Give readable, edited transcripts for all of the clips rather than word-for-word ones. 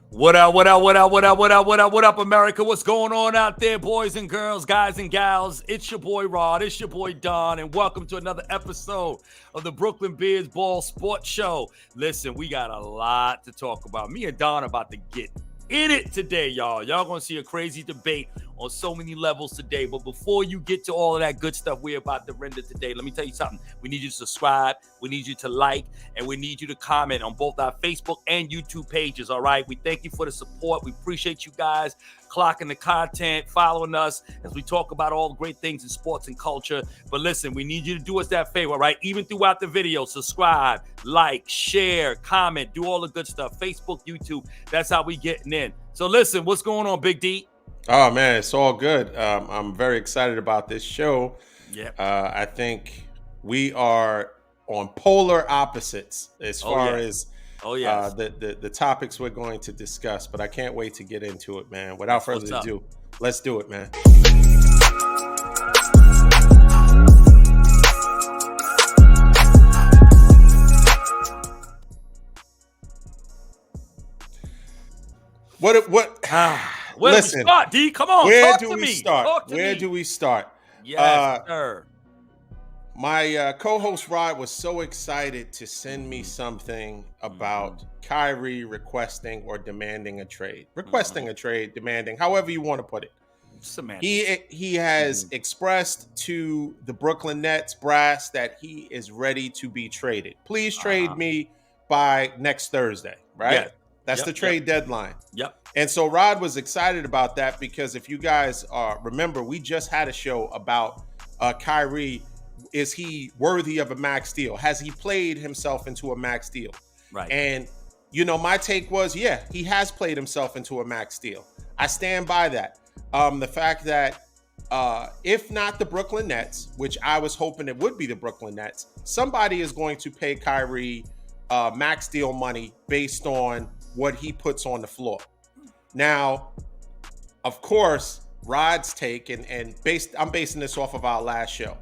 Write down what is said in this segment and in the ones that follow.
What up, what up, what up, what up, what up, what up, what up, America? What's going on out there, boys and girls, guys and gals? It's your boy Rod, it's your boy Don, and welcome to another episode of the Brooklyn Bears Ball Sports Show. Listen, we got a lot to talk about. Me and Don about to get in it today, y'all. Y'all gonna see a crazy debate on so many levels today. But before you get to all of that good stuff we're about to render today, let me tell you something. We need you to subscribe, we need you to like, and we need you to comment on both our Facebook and YouTube pages, all right? We thank you for the support. We appreciate you guys clocking the content, following us as we talk about all the great things in sports and culture. But listen, we need you to do us that favor, all right? Even throughout the video, subscribe, like, share, comment, do all the good stuff. Facebook, YouTube, that's how we getting in. So listen, what's going on, Big D? Oh man, it's all good. I'm very excited about this show. Yeah. I think we are on polar opposites as far as the topics we're going to discuss. But I can't wait to get into it, man. Without further ado, let's do it, man. What? Where do we start, D? Come on, where talk do to we me. start? Talk to Where me. do we start? Yes, sir. My co-host Rod was so excited to send me something about Kyrie requesting or demanding a trade. Requesting a trade, demanding, however you want to put it. Semantics. He has expressed to the Brooklyn Nets brass that he is ready to be traded. Please trade me by next Thursday, right? Yeah. That's the trade deadline. Yep. And so Rod was excited about that because if you guys remember, we just had a show about Kyrie. Is he worthy of a max deal? Has he played himself into a max deal? Right. And, you know, my take was, yeah, he has played himself into a max deal. I stand by that. The fact that if not the Brooklyn Nets, which I was hoping it would be the Brooklyn Nets, somebody is going to pay Kyrie max deal money based on what he puts on the floor. Now, of course, Rod's take, and I'm basing this off of our last show,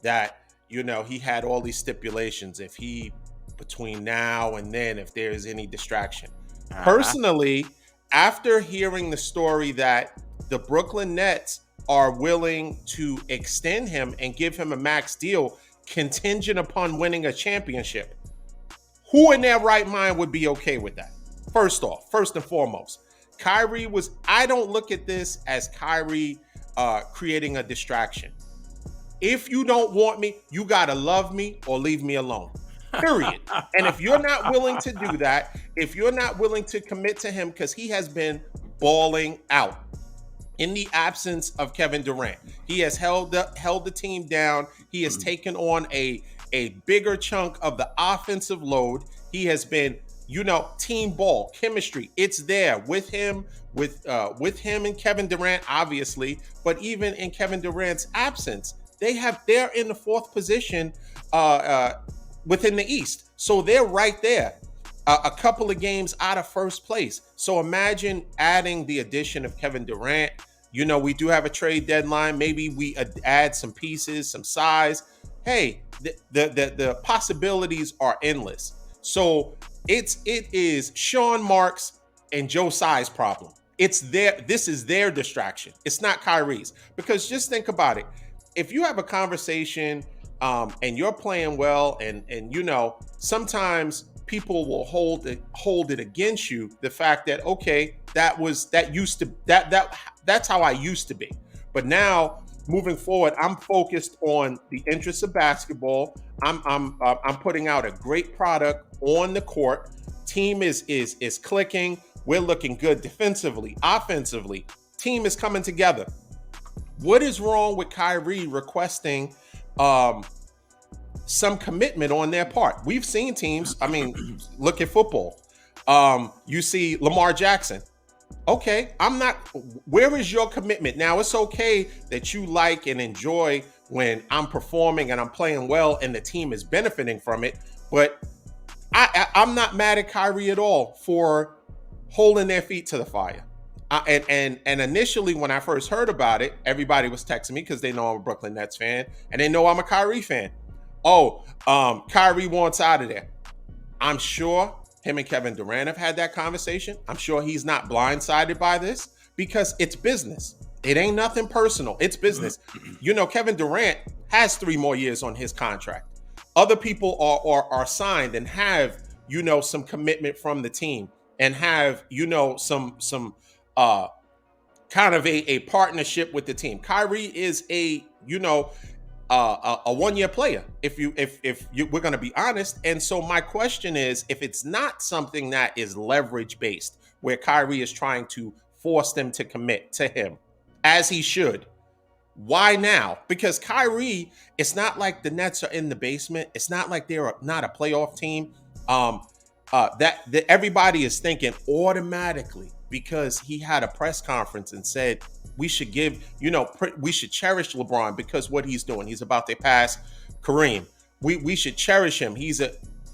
that, you know, he had all these stipulations if he, between now and then, if there's any distraction. Personally, after hearing the story that the Brooklyn Nets are willing to extend him and give him a max deal contingent upon winning a championship, who in their right mind would be okay with that? First and foremost, I don't look at this as Kyrie creating a distraction. If you don't want me, you got to love me or leave me alone. Period. And if you're not willing to do that, if you're not willing to commit to him, because he has been balling out in the absence of Kevin Durant, he has held the team down. He has taken on a bigger chunk of the offensive load. He has been, you know, team ball, chemistry. It's there with him and Kevin Durant, obviously, but even in Kevin Durant's absence, they're in the fourth position within the East. So they're right there, a couple of games out of first place. So imagine adding the addition of Kevin Durant. You know, we do have a trade deadline. Maybe we add some pieces, some size. Hey, the possibilities are endless. So it is Sean Marks and Joe Tsai's problem. This is their distraction. It's not Kyrie's. Because just think about it. If you have a conversation and you're playing well, and you know, sometimes people will hold it against you, the fact that, okay, that's how I used to be. But now, moving forward, I'm focused on the interests of basketball. I'm putting out a great product on the court. Team is clicking. We're looking good defensively, offensively. Team is coming together. What is wrong with Kyrie requesting some commitment on their part? We've seen teams. I mean, look at football. You see Lamar Jackson. Okay, where is your commitment? Now, it's okay that you like and enjoy when I'm performing and I'm playing well and the team is benefiting from it. But I'm not mad at Kyrie at all for holding their feet to the fire. And initially, when I first heard about it, everybody was texting me because they know I'm a Brooklyn Nets fan and they know I'm a Kyrie fan. Kyrie wants out of there. I'm sure Him and Kevin Durant have had that conversation. I'm sure he's not blindsided by this because it's business. It ain't nothing personal. It's business. Kevin Durant has 3 more years on his contract. Other people are signed and have, some commitment from the team and have, some kind of a partnership with the team. Kyrie is a 1-year player. If we're going to be honest. And so my question is, if it's not something that is leverage based, where Kyrie is trying to force them to commit to him as he should, why now? Because Kyrie, it's not like the Nets are in the basement. It's not like they're not a playoff team. That everybody is thinking automatically, because he had a press conference and said we should we should cherish LeBron because what he's doing. He's about to pass Kareem. We should cherish him.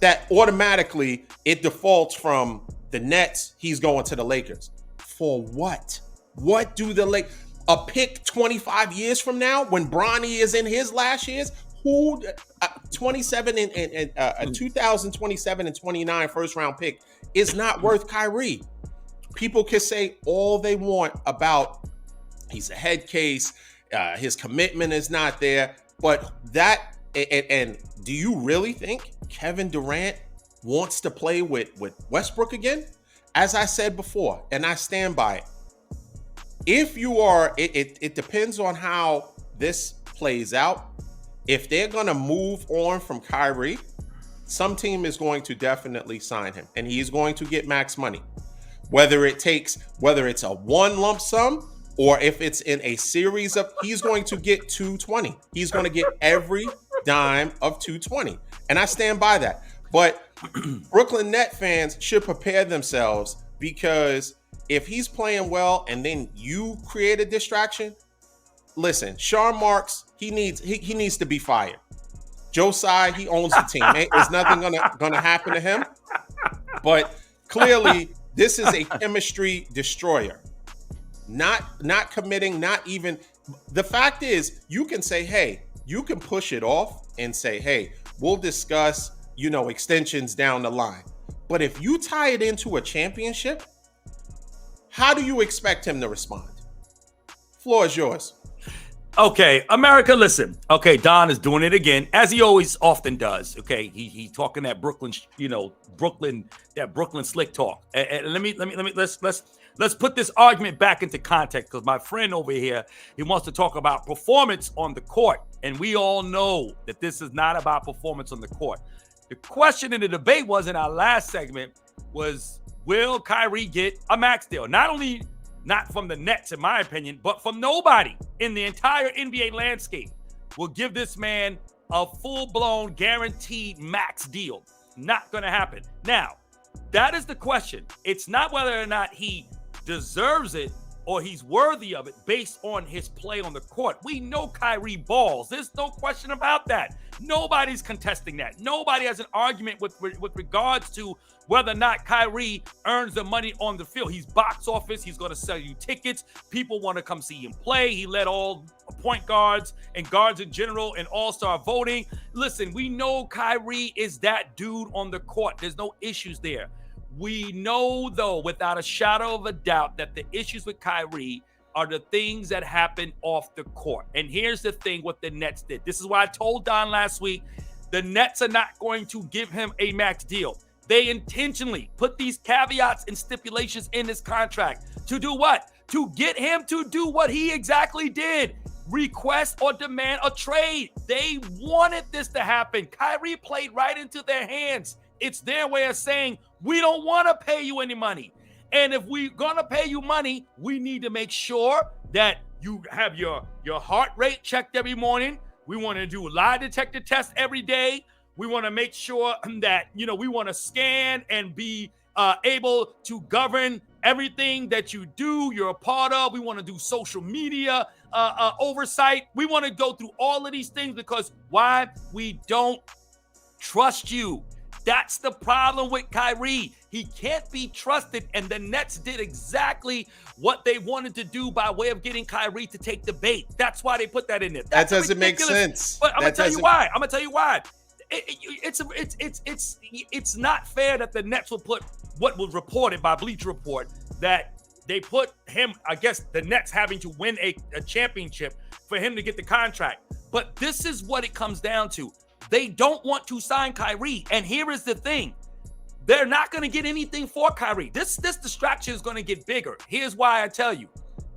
That automatically it defaults from the Nets. He's going to the Lakers. For what? What do the Lakers? A pick 25 years from now when Bronny is in his last years? Who 27 and 2027 and 29 first round pick is not worth Kyrie. People can say all they want about he's a head case, his commitment is not there, but that and do you really think Kevin Durant wants to play with Westbrook again? As I said before, and I stand by it. If you are, it depends on how this plays out. If they're going to move on from Kyrie, some team is going to definitely sign him, and he's going to get max money. Whether it's a one lump sum or if it's in a series of, he's going to get 220. He's going to get every dime of 220, and I stand by that. But Brooklyn Net fans should prepare themselves, because if he's playing well and then you create a distraction, listen, Sean Marks, he needs to be fired. Joe Tsai, he owns the team. There's nothing gonna happen to him. But clearly, this is a chemistry destroyer. Not committing, not even. The fact is, you can say, hey, you can push it off and say, hey, we'll discuss, extensions down the line. But if you tie it into a championship, how do you expect him to respond? Floor is yours. Okay, America, listen. Okay, Don is doing it again, as he always often does. Okay, he talking that Brooklyn, Brooklyn slick talk. And let's put this argument back into context, because my friend over here, he wants to talk about performance on the court, and we all know that this is not about performance on the court. The question in the debate was, in our last segment, was, will Kyrie get a max deal? Not from the Nets, in my opinion, but from nobody in the entire NBA landscape will give this man a full-blown guaranteed max deal. Not going to happen. Now, that is the question. It's not whether or not he deserves it or he's worthy of it based on his play on the court. We know Kyrie balls. There's no question about that. Nobody's contesting that. Nobody has an argument with regards to whether or not Kyrie earns the money on the field. He's box office. He's going to sell you tickets. People want to come see him play. He led all point guards and guards in general in all-star voting. Listen, we know Kyrie is that dude on the court. There's no issues there. We know, though, without a shadow of a doubt, that the issues with Kyrie are the things that happen off the court. And here's the thing, what the Nets did. This is why I told Don last week, the Nets are not going to give him a max deal. They intentionally put these caveats and stipulations in his contract to do what? To get him to do what he exactly did. Request or demand a trade. They wanted this to happen. Kyrie played right into their hands. It's their way of saying, we don't want to pay you any money. And if we're going to pay you money, we need to make sure that you have your heart rate checked every morning. We want to do lie detector tests every day. We want to make sure that, we want to scan and be able to govern everything that you do, you're a part of. We want to do social media oversight. We want to go through all of these things because why? We don't trust you. That's the problem with Kyrie. He can't be trusted, and the Nets did exactly what they wanted to do by way of getting Kyrie to take the bait. That's why they put that in there. That doesn't make sense. But I'm going to tell you why. it's not fair that the Nets would put what was reported by Bleacher Report that they put him, I guess the Nets having to win a championship for him to get the contract. But this is what it comes down to. They don't want to sign Kyrie. And here is the thing. They're not going to get anything for Kyrie. This distraction is going to get bigger. Here's why I tell you.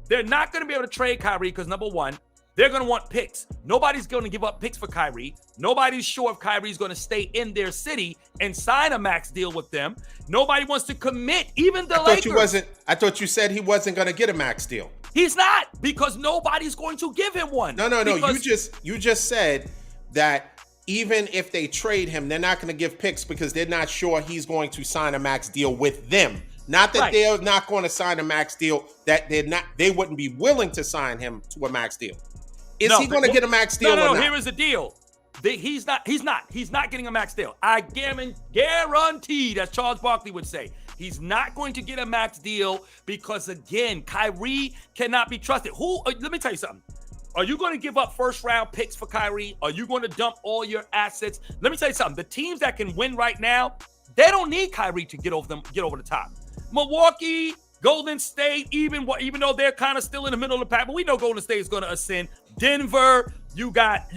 They're not going to be able to trade Kyrie because, number one, they're going to want picks. Nobody's going to give up picks for Kyrie. Nobody's sure if Kyrie's going to stay in their city and sign a max deal with them. Nobody wants to commit, even the Lakers. I thought you said he wasn't going to get a max deal. He's not, because nobody's going to give him one. No. You just said that even if they trade him, they're not going to give picks because they're not sure he's going to sign a max deal with them. Not that they're not going to sign a max deal, that they wouldn't be willing to sign him to a max deal. Is he going to get a max deal? No. Here is the deal. He's not getting a max deal. I guarantee, as Charles Barkley would say, he's not going to get a max deal because, again, Kyrie cannot be trusted. Let me tell you something. Are you going to give up first-round picks for Kyrie? Are you going to dump all your assets? Let me tell you something. The teams that can win right now, they don't need Kyrie to get over the top. Milwaukee, Golden State, even though they're kind of still in the middle of the pack, but we know Golden State is going to ascend. Denver, you got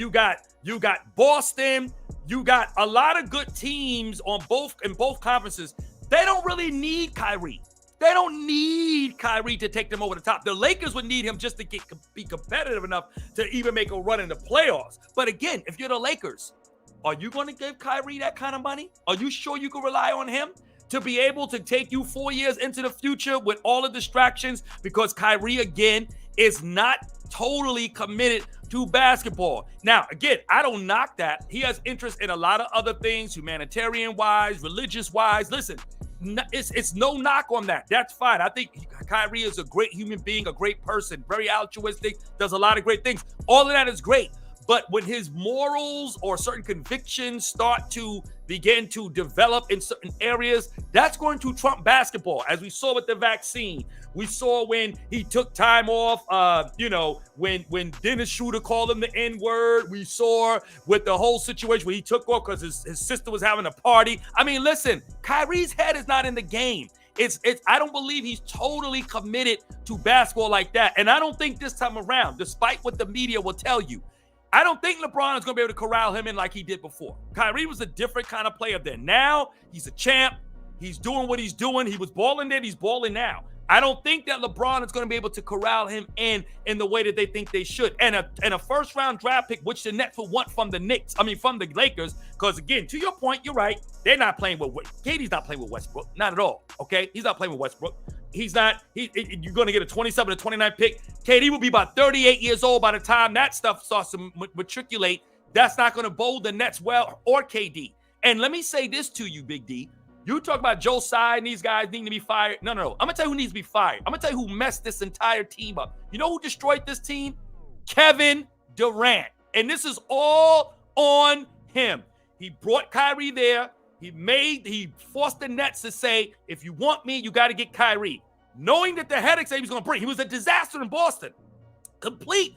Boston, you got a lot of good teams in both conferences. They don't really need Kyrie. They don't need Kyrie to take them over the top. The Lakers would need him just to be competitive enough to even make a run in the playoffs. But again, if you're the Lakers, are you going to give Kyrie that kind of money? Are you sure you can rely on him to be able to take you 4 years into the future with all the distractions? Because Kyrie, again, is not totally committed to basketball. Now, again, I don't knock that. He has interest in a lot of other things, humanitarian-wise, religious-wise. Listen, it's no knock on that. That's fine. I think Kyrie is a great human being, a great person, very altruistic, does a lot of great things. All of that is great. But when his morals or certain convictions start to begin to develop in certain areas, that's going to trump basketball. As we saw with the vaccine, we saw when he took time off, when Dennis Schroeder called him the N-word. We saw with the whole situation where he took off because his sister was having a party. I mean, listen, Kyrie's head is not in the game. I don't believe he's totally committed to basketball like that. And I don't think this time around, despite what the media will tell you, I don't think LeBron is going to be able to corral him in like he did before. Kyrie was a different kind of player then. Now he's a champ. He's doing what he's doing. He was balling then. He's balling now. I don't think that LeBron is going to be able to corral him in the way that they think they should. And a first-round draft pick, which the Nets will want from the Lakers, because, again, to your point, you're right. They're not playing with – KD's not playing with Westbrook. Not at all, okay? He's not playing with Westbrook. He's not – you're going to get a 27 to 29 pick. KD will be about 38 years old by the time that stuff starts to matriculate. That's not going to bode the Nets well or KD. And let me say this to you, Big D. You talk about Joe Tsai and these guys needing to be fired. No. I'm going to tell you who needs to be fired. I'm going to tell you who messed this entire team up. You know who destroyed this team? Kevin Durant. And this is all on him. He brought Kyrie there. He forced the Nets to say, if you want me, you got to get Kyrie. Knowing that the headaches that he was going to bring. He was a disaster in Boston. Complete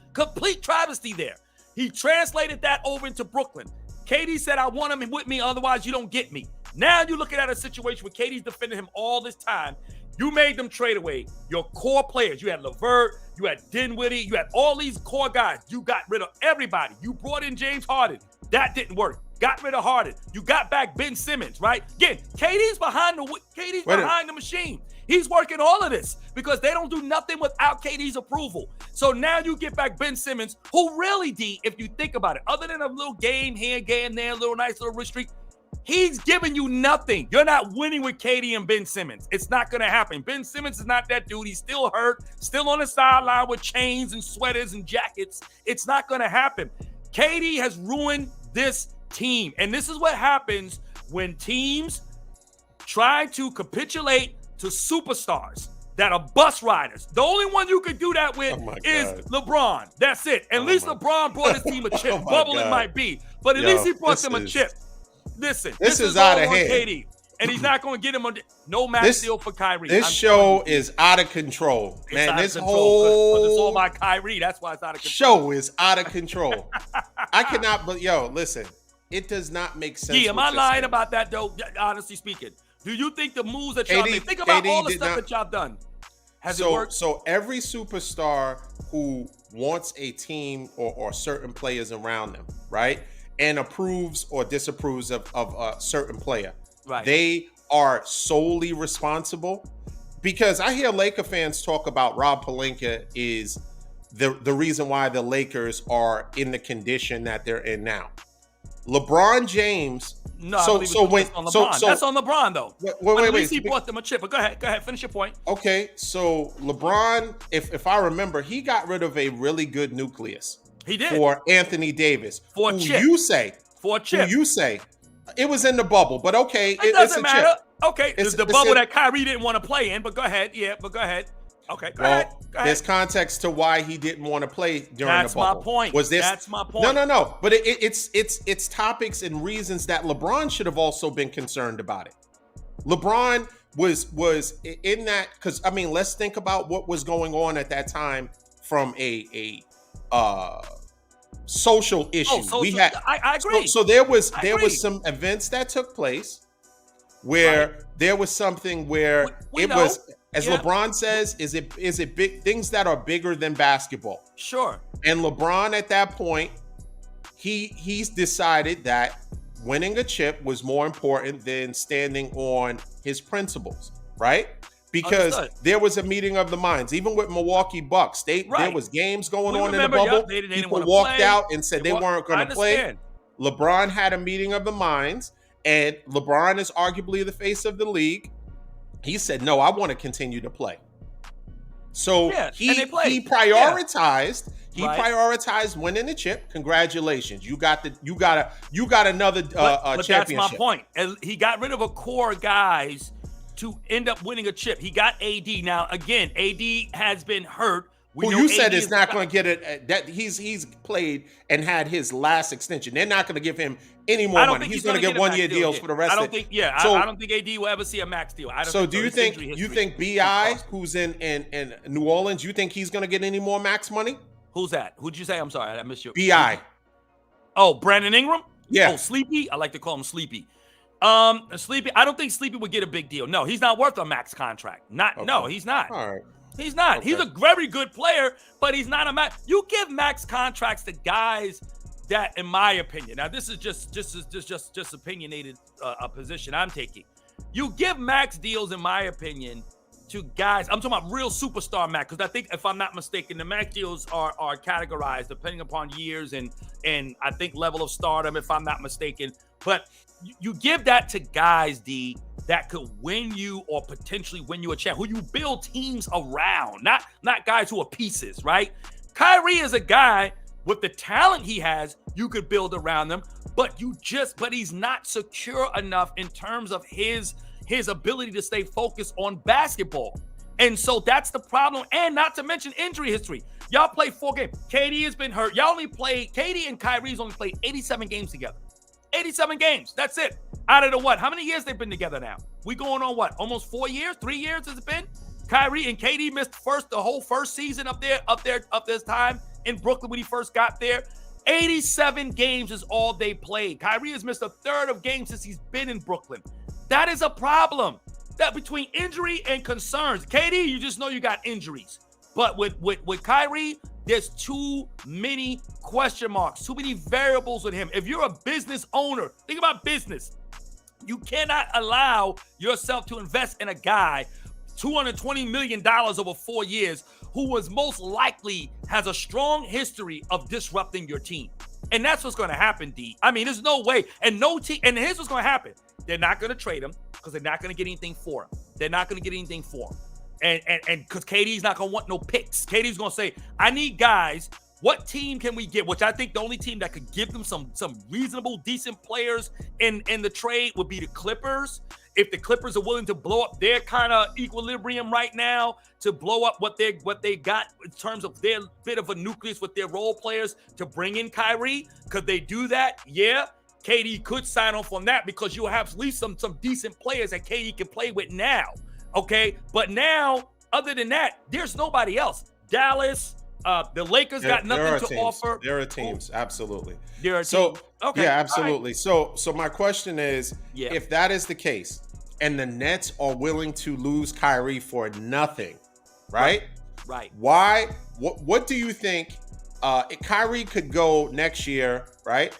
travesty there. He translated that over into Brooklyn. KD said, I want him with me, otherwise you don't get me. Now you're looking at a situation where KD's defending him all this time. You made them trade away your core players. You had LeVert, you had Dinwiddie, you had all these core guys. You got rid of everybody. You brought in James Harden. That didn't work. Got rid of Harden. You got back Ben Simmons, right? Again, KD's behind the machine. He's working all of this because they don't do nothing without KD's approval. So now you get back Ben Simmons, who really, D, if you think about it, other than a little game here, game there, a little nice little wrist streak, he's giving you nothing. You're not winning with KD and Ben Simmons. It's not going to happen. Ben Simmons is not that dude. He's still hurt, still on the sideline with chains and sweaters and jackets. It's not going to happen. KD has ruined this team. And this is what happens when teams try to capitulate to superstars that are bus riders. The only one you could do that with is LeBron. That's it. At least LeBron brought his team a chip. Bubbling might be, but at least he brought them a chip. Listen, this is out of hand. KD, and he's not going to get him no max deal for Kyrie. This show is out of control, man. This whole it's all about Kyrie. That's why it's out of control. Show is out of control. I cannot. But listen. it does not make sense. Yeah, am I lying about that though? Honestly speaking, do you think the moves that y'all made? Think about all the stuff that y'all done. Has it worked? So every superstar who wants a team or certain players around them, right, and approves or disapproves of a certain player, right, they are solely responsible. Because I hear Laker fans talk about Rob Pelinka is the reason why the Lakers are in the condition that they're in now. LeBron James. No, that's on LeBron though. Wait. He bought them a chip. But go ahead, finish your point. Okay, so LeBron, if I remember, he got rid of a really good nucleus. He did for Anthony Davis. For a chip. For a chip. Who you say it was in the bubble, but okay, it doesn't matter. Chip. Okay, it's the bubble that Kyrie didn't want to play in. But go ahead, go ahead. Okay, go ahead. There's context to why he didn't want to play during the bubble. That's my point. That's my point. No. But it's topics and reasons that LeBron should have also been concerned about it. LeBron was in that because I mean, let's think about what was going on at that time from a social issue. I agree. So there was some events that took place where there was something where was. As LeBron says, is it big things that are bigger than basketball? Sure. And LeBron at that point, he's decided that winning a chip was more important than standing on his principles, right? Because there was a meeting of the minds, even with Milwaukee Bucks. There was games going on in the bubble. People walked out and said they weren't going to play. LeBron had a meeting of the minds, and LeBron is arguably the face of the league. He said, "No, I want to continue to play." So he prioritized. He prioritized winning the chip. Congratulations, you got another championship. That's my point. He got rid of a core guys to end up winning a chip. He got AD. Now again, AD has been hurt. Who you said is not going to get it? That he's played and had his last extension. They're not going to give him any more money. He's going to get 1 year deals for the rest. I don't think AD will ever see a max deal. Do you think Bi, who's in New Orleans, you think he's going to get any more max money? Who's that? Who'd you say? I'm sorry, I missed you. Bi. Oh, Brandon Ingram. Yeah. Oh, Sleepy. I like to call him Sleepy. Sleepy. I don't think Sleepy would get a big deal. No, he's not worth a max contract. No, he's not. All right. He's not. Okay. He's a very good player, but he's not a max. You give max contracts to guys that, in my opinion, now this is just opinionated a position I'm taking. You give max deals, in my opinion, to guys. I'm talking about real superstar max, because I think, if I'm not mistaken, the max deals are categorized depending upon years and I think level of stardom, if I'm not mistaken. But you give that to guys, D, that could win you or potentially win you a champ, who you build teams around, not guys who are pieces, right? Kyrie is a guy with the talent he has, you could build around them, but he's not secure enough in terms of his ability to stay focused on basketball. And so that's the problem. And not to mention injury history. Y'all play 4 games. KD has been hurt. KD and Kyrie's only played 87 games together. 87 games. That's it. Out of the what? How many years they've been together now? We going on what? Almost 4 years? 3 years has it been? Kyrie and KD missed the whole first season up this time in Brooklyn when he first got there. 87 games is all they played. Kyrie has missed a third of games since he's been in Brooklyn. That is a problem. That between injury and concerns. KD, you just know you got injuries. But with Kyrie, there's too many question marks, too many variables with him. If you're a business owner, think about business. You cannot allow yourself to invest in a guy $220 million over 4 years who was most likely has a strong history of disrupting your team. And that's what's going to happen, D. I mean, there's no way. And no team. And here's what's going to happen. They're not going to trade him because they're not going to get anything for him. And because KD's not going to want no picks. KD's going to say, I need guys. What team can we get? Which I think the only team that could give them some reasonable, decent players in the trade would be the Clippers. If the Clippers are willing to blow up their kind of equilibrium right now, to blow up what they got in terms of their bit of a nucleus with their role players to bring in Kyrie, could they do that? Yeah. KD could sign off on that because you'll have at least some decent players that KD can play with now. Okay. But now, other than that, there's nobody else. Dallas, The Lakers got nothing to offer. There are teams, absolutely. There are So teams. Okay. yeah, absolutely. Right. So my question is, yeah. if that is the case, and the Nets are willing to lose Kyrie for nothing, right? Right. Why? What do you think? Kyrie could go next year, right?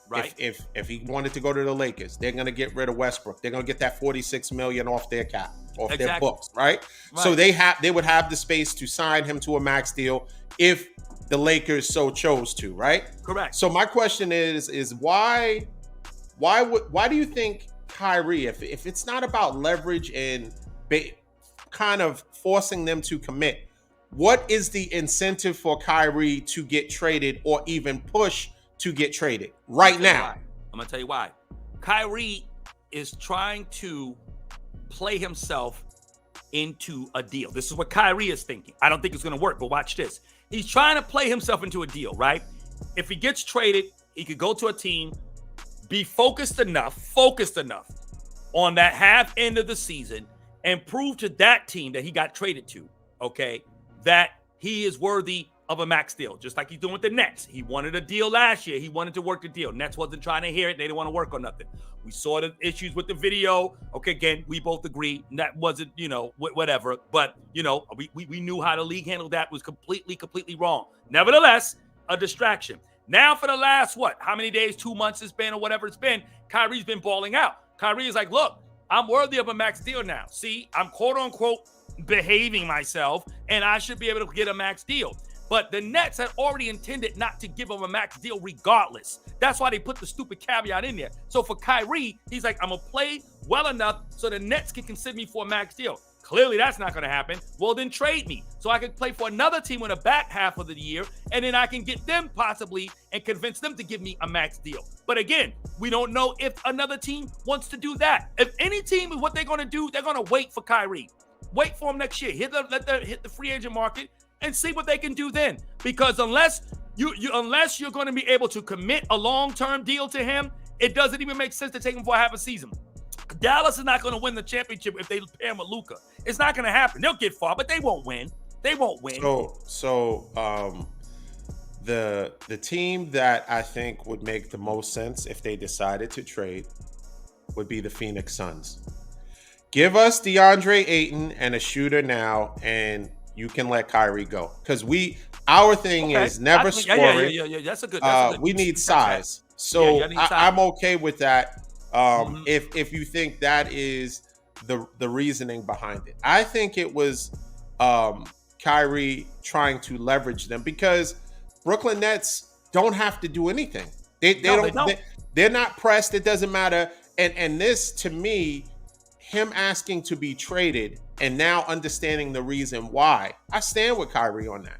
Right. If he wanted to go to the Lakers, they're going to get rid of Westbrook. They're going to get that $46 million off their cap, off their books, right? So they would have the space to sign him to a max deal if the Lakers so chose to, right? Correct. So my question is why do you think Kyrie, if it's not about leverage and kind of forcing them to commit, what is the incentive for Kyrie to get traded or even push to get traded right now? I'm gonna tell you why. Kyrie is trying to play himself into a deal. This is what Kyrie is thinking. I don't think it's gonna work, but watch this. He's trying to play himself into a deal, right? If he gets traded, he could go to a team, be focused enough on that half end of the season and prove to that team that he got traded to, okay, that he is worthy of a max deal, just like he's doing with the Nets. He wanted a deal last year. He wanted to work the deal. Nets wasn't trying to hear it. They didn't want to work on nothing. We saw the issues with the video. Okay, again, we both agree that wasn't, whatever. But, we knew how the league handled that was completely wrong. Nevertheless, a distraction. Now for the last, how many days, 2 months it's been or whatever it's been, Kyrie's been balling out. Kyrie is like, look, I'm worthy of a max deal now. See, I'm quote unquote behaving myself and I should be able to get a max deal. But the Nets had already intended not to give him a max deal regardless. That's why they put the stupid caveat in there. So for Kyrie, he's like, I'm going to play well enough so the Nets can consider me for a max deal. Clearly, that's not going to happen. Well, then trade me so I can play for another team in the back half of the year, and then I can get them possibly and convince them to give me a max deal. But again, we don't know if another team wants to do that. If any team is what they're going to do, they're going to wait for Kyrie. Wait for him next year. Let them hit the free agent market and see what they can do then. Because unless you're going to be able to commit a long-term deal to him, it doesn't even make sense to take him for half a season. Dallas is not going to win the championship if they pair him with Luka. It's not going to happen. They'll get far, but they won't win. They won't win. So the team that I think would make the most sense if they decided to trade would be the Phoenix Suns. Give us DeAndre Ayton and a shooter now, and you can let Kyrie go. Because our thing is never scoring. Yeah. That's a good. We need size. So I'm okay with that. If you think that is the reasoning behind it. I think it was Kyrie trying to leverage them because Brooklyn Nets don't have to do anything. They don't. They're not pressed. It doesn't matter. And this, to me, him asking to be traded and now understanding the reason why, I stand with Kyrie on that.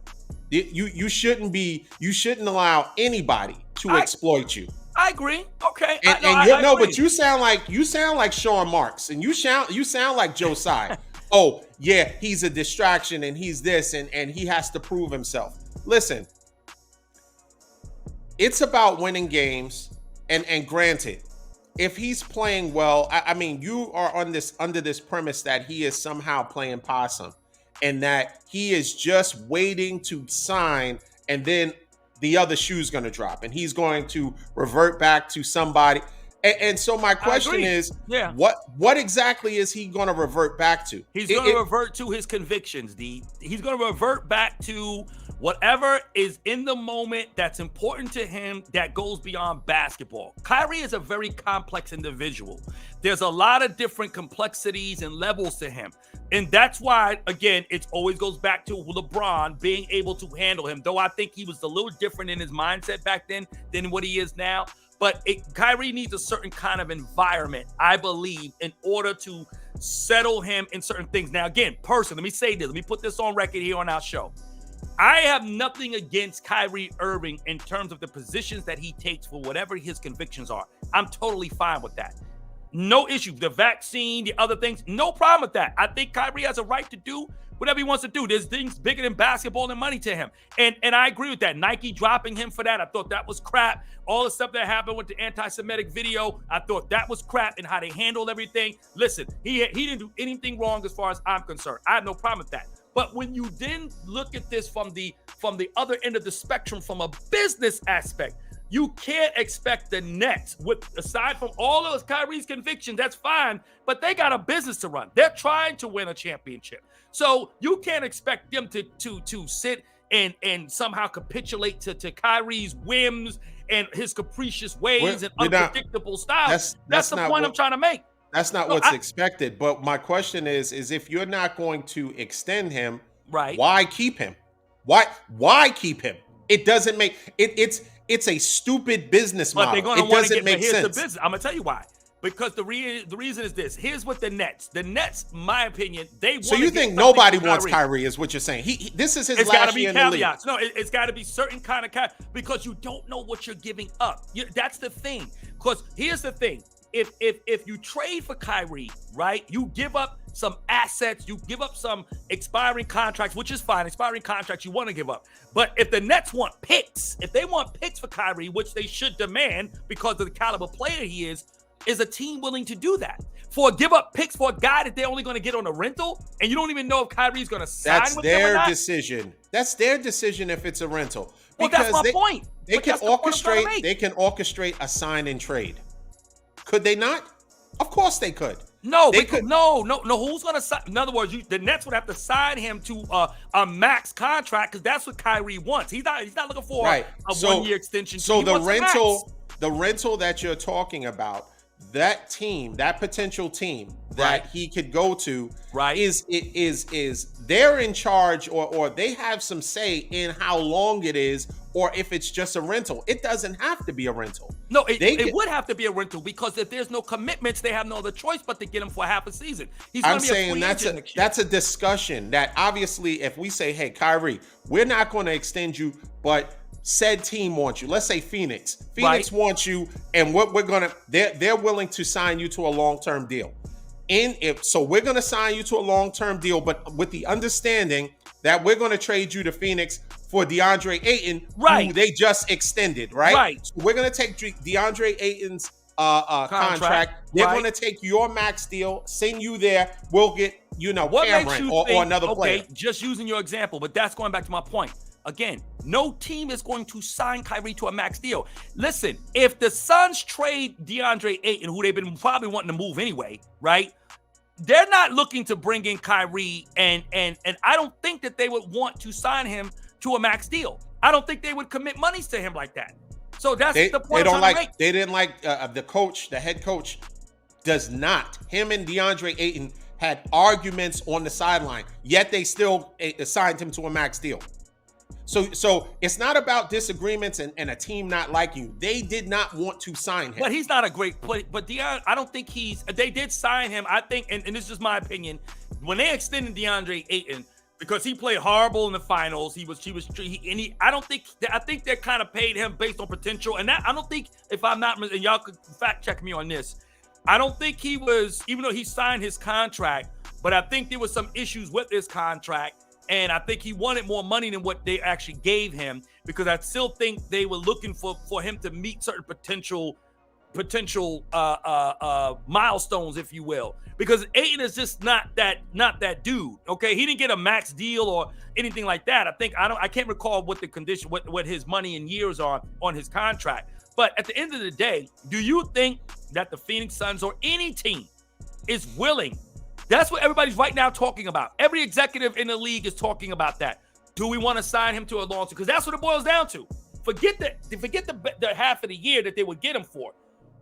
You shouldn't allow anybody to exploit you. I agree. Okay. But you sound like Sean Marks, and you sound like Joe Tsai. Oh yeah, he's a distraction, and he's this, and he has to prove himself. Listen, it's about winning games, and granted, if he's playing well, I mean, you are under this premise that he is somehow playing possum, and that he is just waiting to sign, and then the other shoe's going to drop and he's going to revert back to somebody. And so my question is, what exactly is he going to revert back to? He's going to revert to his convictions, D. He's going to revert back to whatever is in the moment that's important to him that goes beyond basketball. Kyrie is a very complex individual. There's a lot of different complexities and levels to him. And that's why, again, it always goes back to LeBron being able to handle him, though I think he was a little different in his mindset back then than what he is now. But Kyrie needs a certain kind of environment, I believe, in order to settle him in certain things. Now, again, personally, let me say this. Let me put this on record here on our show. I have nothing against Kyrie Irving in terms of the positions that he takes for whatever his convictions are. I'm totally fine with that. No issue. The vaccine, the other things, no problem with that. I think Kyrie has a right to do whatever he wants to do. There's things bigger than basketball and money to him. And I agree with that. Nike dropping him for that, I thought that was crap. All the stuff that happened with the anti-Semitic video, I thought that was crap, and how they handled everything. Listen, he didn't do anything wrong as far as I'm concerned. I have no problem with that. But when you then look at this from the other end of the spectrum, from a business aspect, you can't expect the Nets, with aside from all those Kyrie's convictions, that's fine, but they got a business to run. They're trying to win a championship. So you can't expect them to sit and somehow capitulate to Kyrie's whims and his capricious ways and unpredictable style. That's the point I'm trying to make. That's not what's expected. But my question is if you're not going to extend him, right? Why keep him? Why keep him? It doesn't make it's a stupid business model. But they're going to want to get make here's sense. the business. I'm going to tell you why. Because the reason is this. Here's what the Nets, my opinion, they want. So you think nobody wants Kyrie, is what you're saying? This is his last year in the league. No, it's got to be certain kind of because you don't know what you're giving up. That's the thing. Because here's the thing. If you trade for Kyrie, right, you give up some assets, you give up some expiring contracts, which is fine. Expiring contracts you want to give up. But if the Nets want picks, if they want picks for Kyrie, which they should demand because of the caliber player he is a team willing to do that? Give up picks for a guy that they're only going to get on a rental, and you don't even know if Kyrie's going to sign with them or not? That's their decision. That's their decision if it's a rental. Well, that's my point. They can orchestrate a sign and trade. Could they not? Of course they could. No, no. Who's going to sign? In other words, the Nets would have to sign him to a max contract because that's what Kyrie wants. He's not looking for a 1-year extension. So the rental that you're talking about, that team, that potential team that he could go to, is they're in charge or they have some say in how long it is or if it's just a rental. It doesn't have to be a rental. No, it would have to be a rental because if there's no commitments, they have no other choice but to get him for half a season. I'm saying that's a discussion that obviously if we say, hey, Kyrie, we're not going to extend you, but said team wants you. Let's say Phoenix. Phoenix wants you, and what they're willing to sign you to a long-term deal. So we're gonna sign you to a long-term deal, but with the understanding that we're gonna trade you to Phoenix for DeAndre Ayton, who they just extended, right? Right. So we're gonna take DeAndre Ayton's contract. They're gonna take your max deal, send you there. We'll get Cameron or another player. Just using your example, but that's going back to my point. Again, no team is going to sign Kyrie to a max deal. Listen, if the Suns trade DeAndre Ayton, who they've been probably wanting to move anyway, right? They're not looking to bring in Kyrie, and I don't think that they would want to sign him to a max deal. I don't think they would commit monies to him like that. So that's the point I'm trying to make. They didn't like the head coach does not. Him and DeAndre Ayton had arguments on the sideline, yet they still assigned him to a max deal. So it's not about disagreements and a team not liking you. They did not want to sign him. But he's not a great player. But I don't think they did sign him. I think, and this is just my opinion, when they extended DeAndre Ayton, because he played horrible in the finals, I think they kind of paid him based on potential. And that I don't think, if I'm not, and y'all could fact check me on this, I don't think he was, even though he signed his contract, but I think there was some issues with his contract. And I think he wanted more money than what they actually gave him because I still think they were looking for him to meet certain potential milestones, if you will. Because Ayton is just not that dude. Okay, he didn't get a max deal or anything like that. I can't recall what the condition, what his money and years are on his contract. But at the end of the day, do you think that the Phoenix Suns or any team is willing? That's what everybody's right now talking about. Every executive in the league is talking about that. Do we want to sign him to a long term? Because that's what it boils down to. Forget the half of the year that they would get him for.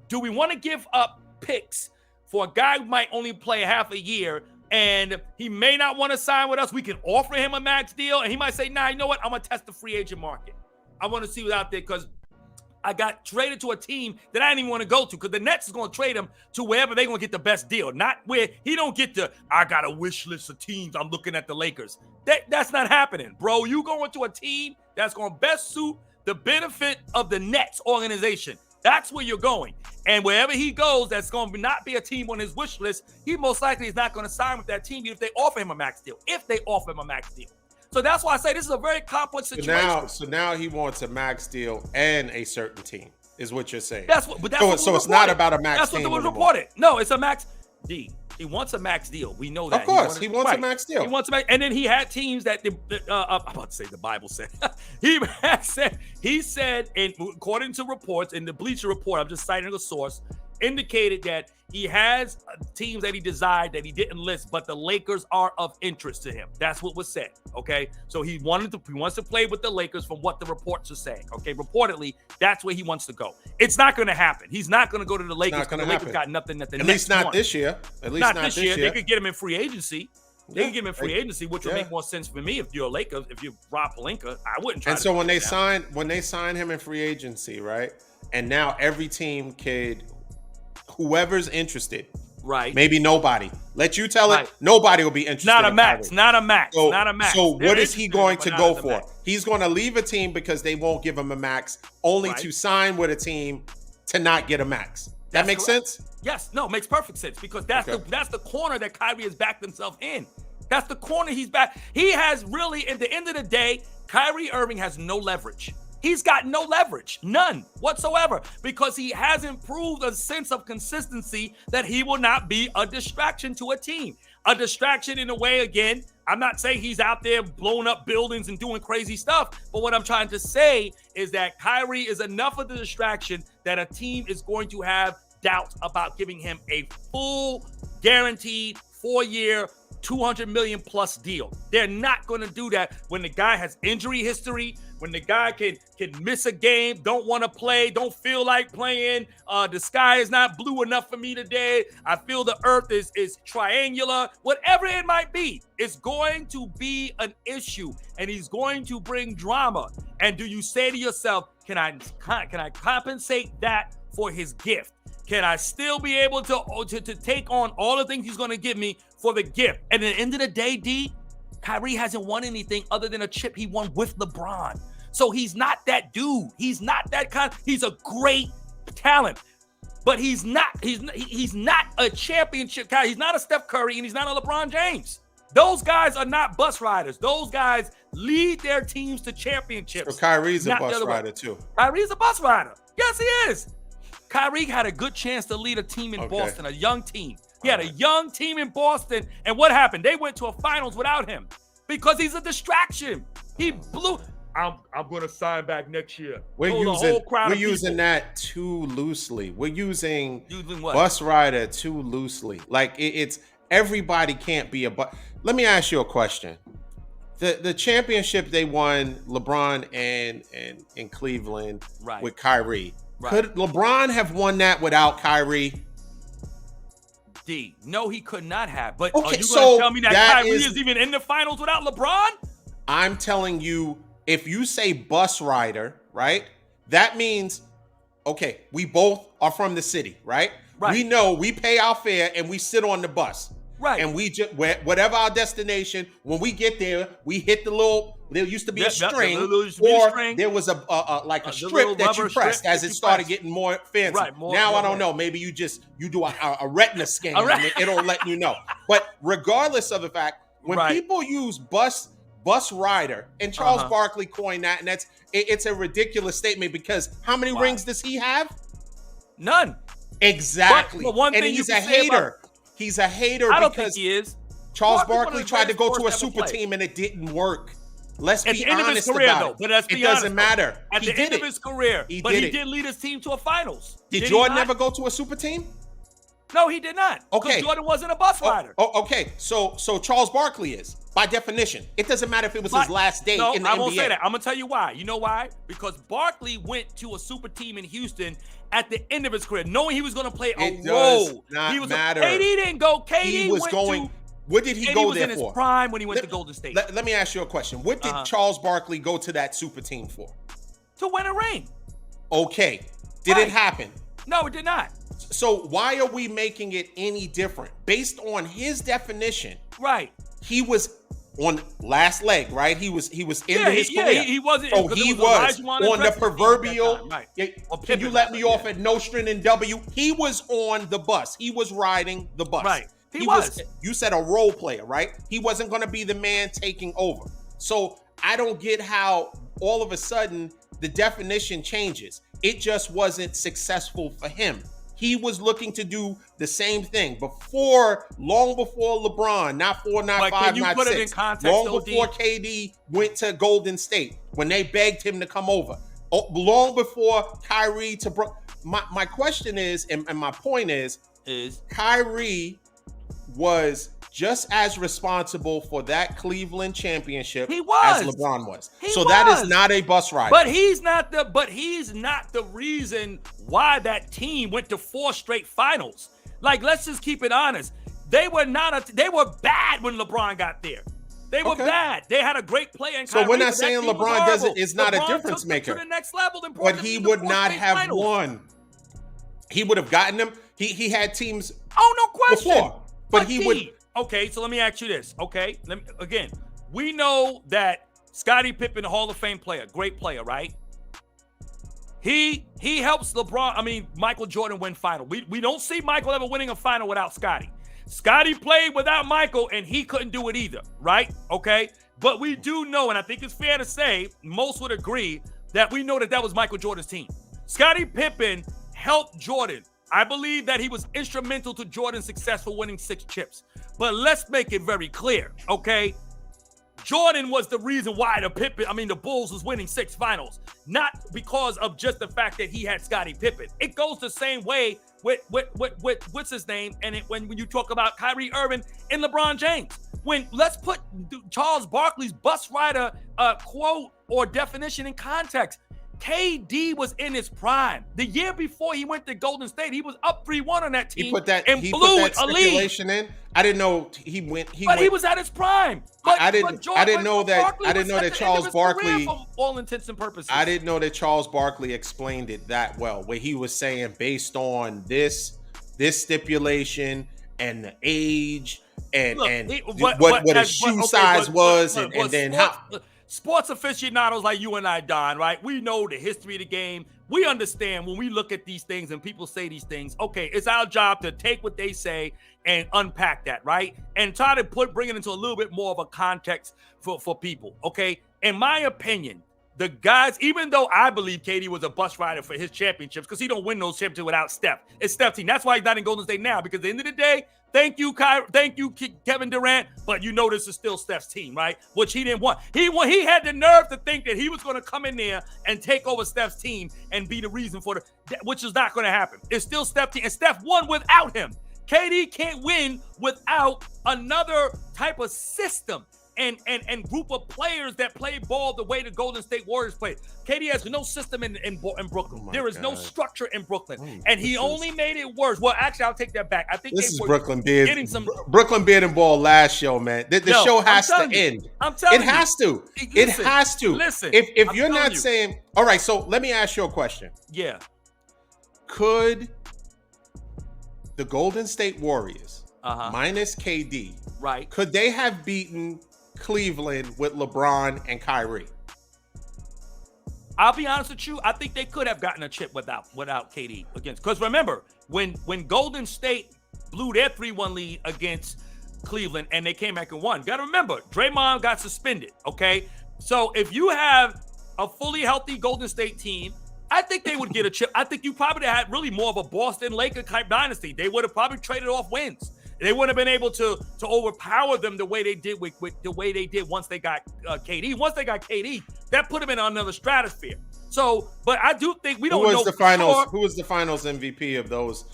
Do we want to give up picks for a guy who might only play half a year and he may not want to sign with us? We can offer him a max deal and he might say, nah, you know what? I'm going to test the free agent market. I want to see what's out there because I got traded to a team that I didn't even want to go to because the Nets is going to trade him to wherever they're going to get the best deal. Not where he don't get I got a wish list of teams. I'm looking at the Lakers. That's not happening, bro. You going to a team that's going to best suit the benefit of the Nets organization. That's where you're going. And wherever he goes, that's going to not be a team on his wish list. He most likely is not going to sign with that team even if they offer him a max deal. So that's why I say this is a very complex situation. So now he wants a max deal and a certain team, is what you're saying. So it's not about a max team. That's what was reported. No, it's a max. He wants a max deal. We know that. Of course, he wants a max deal. He wants a max, and then he had teams that I'm about to say the Bible said. he said, and according to reports in the Bleacher Report, I'm just citing a source, indicated that he has teams that he desired that he didn't list, but the Lakers are of interest to him. That's what was said. Okay, so he wants to play with the Lakers from what the reports are saying. Okay, reportedly, that's where he wants to go. It's not going to happen. He's not going to go to the Lakers because the Lakers got nothing that the At least not this year. At least not this year. They could get him in free agency. They can get him in free agency, which would make more sense for me if you're a Lakers. If you're Rob Pelinka, I wouldn't try. And so when they sign him in free agency, right? And now every team could, whoever's interested, right? Maybe nobody. Let you tell it. Nobody will be interested. Not a max. Not a max. Not a max. So what is he going to go for? He's going to leave a team because they won't give him a max, only to sign with a team to not get a max. That makes sense? Yes. No, makes perfect sense because that's the corner that Kyrie has backed himself in. That's the corner he's back. He has really, at the end of the day, Kyrie Irving has no leverage. He's got no leverage, none whatsoever, because he hasn't proved a sense of consistency that he will not be a distraction to a team. A distraction in a way, again, I'm not saying he's out there blowing up buildings and doing crazy stuff, but what I'm trying to say is that Kyrie is enough of the distraction that a team is going to have doubts about giving him a full, guaranteed 4-year, $200 million plus deal. They're not going to do that when the guy has injury history, when the guy can miss a game, don't want to play, don't feel like playing. The sky is not blue enough for me today. I feel the earth is triangular. Whatever it might be, it's going to be an issue, and he's going to bring drama. And do you say to yourself, can I compensate that for his gift? Can I still be able to take on all the things he's going to give me for the gift? And at the end of the day, D, Kyrie hasn't won anything other than a chip he won with LeBron. So he's not that dude. He's not that kind. He's a great talent, but he's not a championship guy. He's not a Steph Curry, and he's not a LeBron James. Those guys are not bus riders. Those guys lead their teams to championships. So Kyrie's a bus rider too. Kyrie's a bus rider. Yes, he is. Kyrie had a good chance to lead a team in Boston, a young team. He had a young team in Boston, and what happened? They went to a finals without him because he's a distraction. He blew. I'm going to sign back next year. We're using that too loosely. We're using bus rider too loosely. Like it's everybody can't be a bus. Let me ask you a question. The championship they won, LeBron and in Cleveland with Kyrie. Right. Could LeBron have won that without Kyrie? D, no, he could not have. But are you going to tell me that Kyrie is even in the finals without LeBron? I'm telling you, if you say bus rider, right, that means, okay, we both are from the city, right? We know we pay our fare and we sit on the bus. Right. And we just, whatever our destination, when we get there, we hit the little, there used to be a string, there was a strip that you pressed as it started getting more fancy. Right, now, I don't know, maybe you do a retina scan and it'll let you know. But regardless of the fact, when people use bus rider, and Charles Barkley coined that, and it's a ridiculous statement because how many rings does he have? None. Exactly. But one thing he's a hater. He's a hater I don't think he is. Charles Barkley tried to go to a super team and it didn't work. Let's be honest about it. It doesn't matter. At the end of his career, he did lead his team to a finals. Did Jordan ever go to a super team? No, he did not. Okay. Jordan wasn't a bus rider. Okay. So Charles Barkley is, by definition. It doesn't matter if it was his last day in the NBA. I won't say that. I'm going to tell you why. You know why? Because Barkley went to a super team in Houston at the end of his career, knowing he was going to play a role. It does not matter. KD didn't go. KD was going. What did he go there for? He was in his prime when he went to Golden State. Let me ask you a question. What did Charles Barkley go to that super team for? To win a ring. Okay. Did it happen? No, it did not. So why are we making it any different? Based on his definition, he was on last leg, right? He was into his career. He wasn't. So he was on the proverbial. Can you let me off at Nostrand and W? He was on the bus. He was riding the bus. Right. He was. You said a role player, right? He wasn't going to be the man taking over. So I don't get how all of a sudden the definition changes. It just wasn't successful for him. he was looking to do the same thing long before LeBron, not 4, not But 5, can you not put 6. it in context, Long though, before D? KD went to Golden State, when they begged him to come over. Long before Kyrie to my question is, and my point is Kyrie was just as responsible for that Cleveland championship as LeBron was. That is not a bus ride. But he's not the reason why that team went to 4 straight finals. Like, let's just keep it honest. They were bad when LeBron got there. They were bad. They had a great player in Kyrie. So we're not saying LeBron is not a difference maker. To the next level, but he would not have won. He would have gotten them. He had teams. Oh, no question. Before, but he would. Okay, so let me ask you this. Okay, again, we know that Scottie Pippen, a Hall of Fame player, great player, right? He helps Michael Jordan win final. We don't see Michael ever winning a final without Scottie. Scottie played without Michael, and he couldn't do it either, right? Okay, but we do know, and I think it's fair to say, most would agree, that we know that was Michael Jordan's team. Scottie Pippen helped Jordan. I believe that he was instrumental to Jordan's success for winning 6 chips. But let's make it very clear, okay? Jordan was the reason why the Bulls was winning 6 finals, not because of just the fact that he had Scottie Pippen. It goes the same way with what's his name, and when you talk about Kyrie Irving and LeBron James. Let's put Charles Barkley's bus rider quote or definition in context. KD was in his prime. The year before he went to Golden State, he was up 3-1 on that team. He put that stipulation in. I didn't know he went. He was at his prime. I didn't know that Charles Barkley. For all intents and purposes. I didn't know that Charles Barkley explained it that well, where he was saying based on this stipulation and the age and what his shoe size was, and then how. Sports aficionados like you and I, Don, right? We know the history of the game. We understand when we look at these things and people say these things, okay, it's our job to take what they say and unpack that, right? And try to bring it into a little bit more of a context for people, okay? In my opinion, the guys, even though I believe KD was a bus rider for his championships, because he don't win those championships without Steph. It's Steph's team. That's why he's not in Golden State now, because at the end of the day, thank you, Kevin Durant, but you know this is still Steph's team, right? Which he didn't want. He had the nerve to think that he was going to come in there and take over Steph's team and be the reason for which is not going to happen. It's still Steph's team, and Steph won without him. KD can't win without another type of system and group of players that play ball the way the Golden State Warriors play. KD has no system in Brooklyn. There is no structure in Brooklyn. And he only made it worse. Well, actually, I'll take that back. I think this is Brooklyn Beard. Brooklyn Beard and Ball last show, man. The show has to end. I'm telling you. It has to. It has to. Listen. If you're not saying, all right, so let me ask you a question. Yeah. Could the Golden State Warriors, minus KD, right? Could they have beaten Cleveland with LeBron and Kyrie? I'll be honest with you. I think they could have gotten a chip without KD against. Because remember, when Golden State blew their 3-1 lead against Cleveland and they came back and won. Got to remember, Draymond got suspended. Okay, so if you have a fully healthy Golden State team, I think they would get a chip. I think you probably had really more of a Boston Laker type dynasty. They would have probably traded off wins. They wouldn't have been able to overpower them the way they did with the way they did once they got KD. Once they got KD, that put them in another stratosphere. So, but I do think we don't know. Who was the finals MVP of those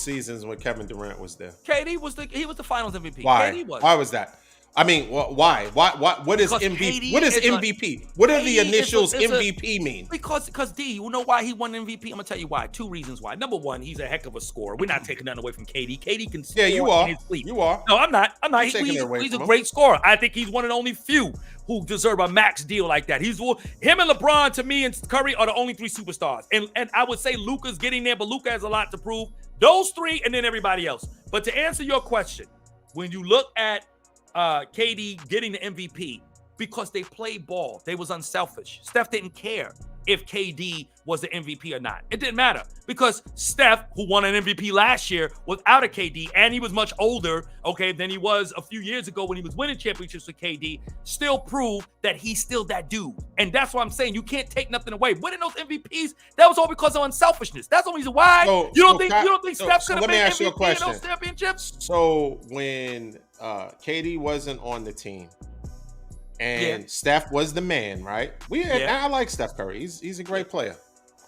seasons when Kevin Durant was there? KD was the finals MVP. Why? KD was. Why was that? I mean, why? What is MVP? What is MVP? What do the initials MVP mean? Because D, you know why he won MVP? I'm gonna tell you why. 2 reasons why. Number one, he's a heck of a scorer. We're not taking nothing away from KD. KD can score in his sleep. You are. No, I'm not. He's a great scorer. I think he's one of the only few who deserve a max deal like that. Him and LeBron, to me, and Curry are the only 3 superstars. And I would say Luka's getting there, but Luka has a lot to prove. Those 3 and then everybody else. But to answer your question, when you look at KD getting the MVP, because they played ball. They was unselfish. Steph didn't care. if KD was the MVP or not. It didn't matter because Steph, who won an MVP last year without a KD, and he was much older, okay, than he was a few years ago when he was winning championships with KD, still proved that he's still that dude. And that's why I'm saying you can't take nothing away. Winning those MVPs, that was all because of unselfishness. That's the reason why you don't think Steph could have been MVP in those championships. So when KD wasn't on the team, and Steph was the man, right? I like Steph Curry. He's a great player.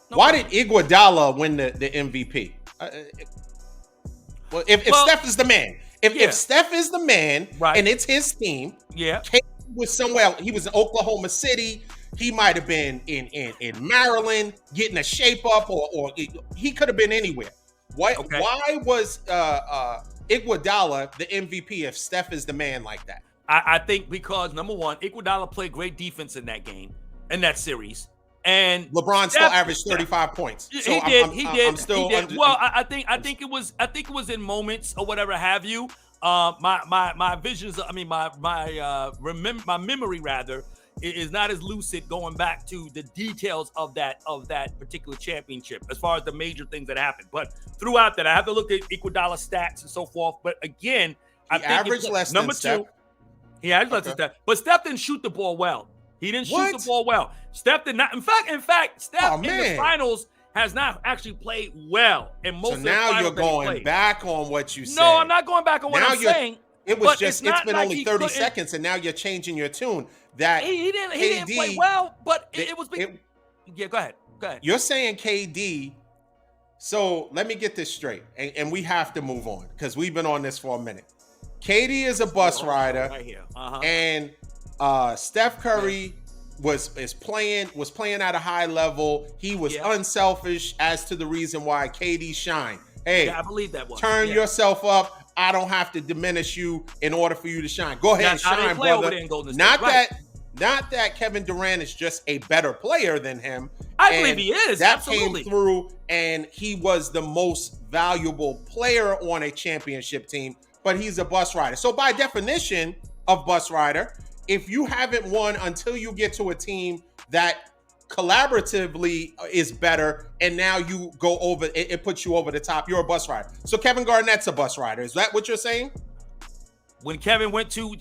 Why did Iguodala win the MVP? If Steph is the man, if Steph is the man, right, and it's his team, KD was somewhere. He was in Oklahoma City. He might have been in Maryland getting a shape up, or he could have been anywhere. Why was Iguodala the MVP if Steph is the man like that? I think because, number one, Iguodala played great defense in that game, in that series. And LeBron still averaged 35 points. So he did. I'm still well, I think it was in moments or whatever have you. My visions, my memory rather is not as lucid going back to the details of that particular championship as far as the major things that happened. But throughout that, I have to look at Iguodala stats and so forth. But again, I think averaged less number than two. He averaged less than Steph, but Steph didn't shoot the ball well. He didn't shoot the ball well. Steph did not. In fact, Steph in the finals has not actually played well in most of the finals. So now you're going back on what you said. No, I'm not going back on what I'm saying. It was just it's been only 30 seconds, and now you're changing your tune. That he didn't play well, but it was. Yeah, go ahead. You're saying KD. So let me get this straight, and we have to move on because we've been on this for a minute. KD is a bus rider, right here. And Steph Curry was playing at a high level. He was unselfish as to the reason why KD shined. Hey, I believe that was. Turn yourself up. I don't have to diminish you in order for you to shine. Go ahead and shine, brother. Not that Kevin Durant is just a better player than him. I believe he is. That absolutely came through, and he was the most valuable player on a championship team. But he's a bus rider. So by definition of bus rider, if you haven't won until you get to a team that collaboratively is better, and now you go over, it puts you over the top, you're a bus rider. So Kevin Garnett's a bus rider. Is that what you're saying? When Kevin went to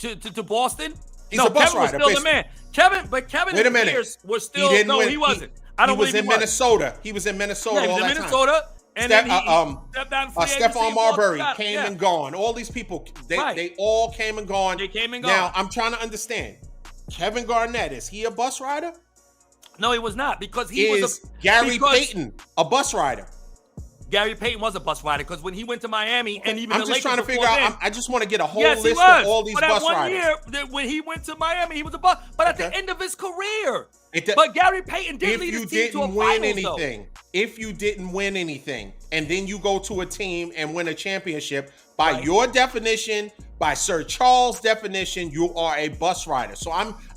Boston? He's a bus Kevin rider. Was still the man. Kevin Wait a minute. Pierce was still, he wasn't. He was in Minnesota. He was in Minnesota all that time. And then he stepped down free agency. Stephon Marbury came and gone. All these people, they all came and gone. They came and gone. Now, I'm trying to understand. Kevin Garnett, is he a bus rider? No, he was not because Gary Payton a bus rider? Gary Payton was a bus rider because when he went to Miami and even I'm the just Lakers trying to figure out. I just want to get a whole list of all these bus riders. Year, when he went to Miami, he was a bus. But at the end of his career, but Gary Payton did lead his team to a finals, If you didn't win anything, and then you go to a team and win a championship, by your definition, by Sir Charles' definition, you are a bus rider. So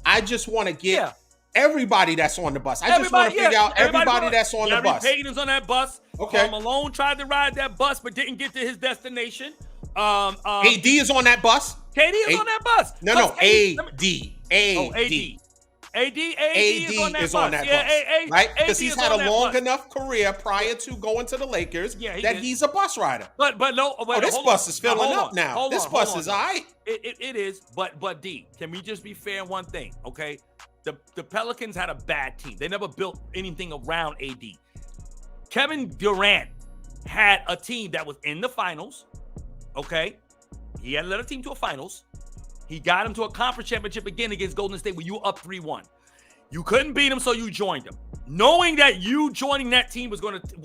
I just want to get everybody that's on the bus. I just want to figure out everybody that's on the bus. Gary Payton is on that bus. Okay. Karl Malone tried to ride that bus but didn't get to his destination. AD is on that bus. KD is on that bus. No, AD. AD is on that bus. Right? Because he's had a long enough career prior to going to the Lakers that he's a bus rider. But this bus is filling up now. This bus is all right. It is, but D, can we just be fair in one thing, okay? The Pelicans had a bad team. They never built anything around AD. Kevin Durant had a team that was in the finals, okay? He had led a team to a finals. He got him to a conference championship again against Golden State when you were up 3-1. You couldn't beat him, so you joined him. Knowing that you joining that team was going to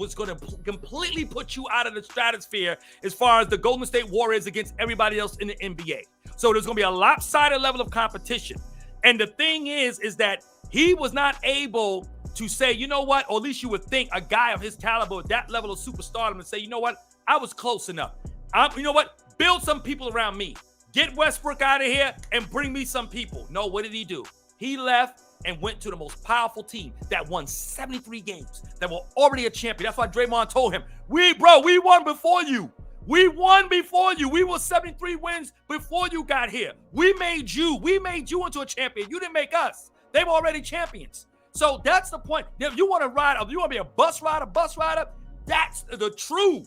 completely put you out of the stratosphere as far as the Golden State Warriors against everybody else in the NBA. So there's going to be a lopsided level of competition. And the thing is that he was not able to say, you know what, or at least you would think a guy of his caliber, that level of superstardom, and say, you know what, I was close enough. You know what, build some people around me. Get Westbrook out of here and bring me some people. No, what did he do? He left and went to the most powerful team that won 73 games, that were already a champion. That's why Draymond told him, we won before you. We won before you. We were 73 wins before you got here. We made you into a champion. You didn't make us. They were already champions. So that's the point. If you want to ride, if you want to be a bus rider, that's the true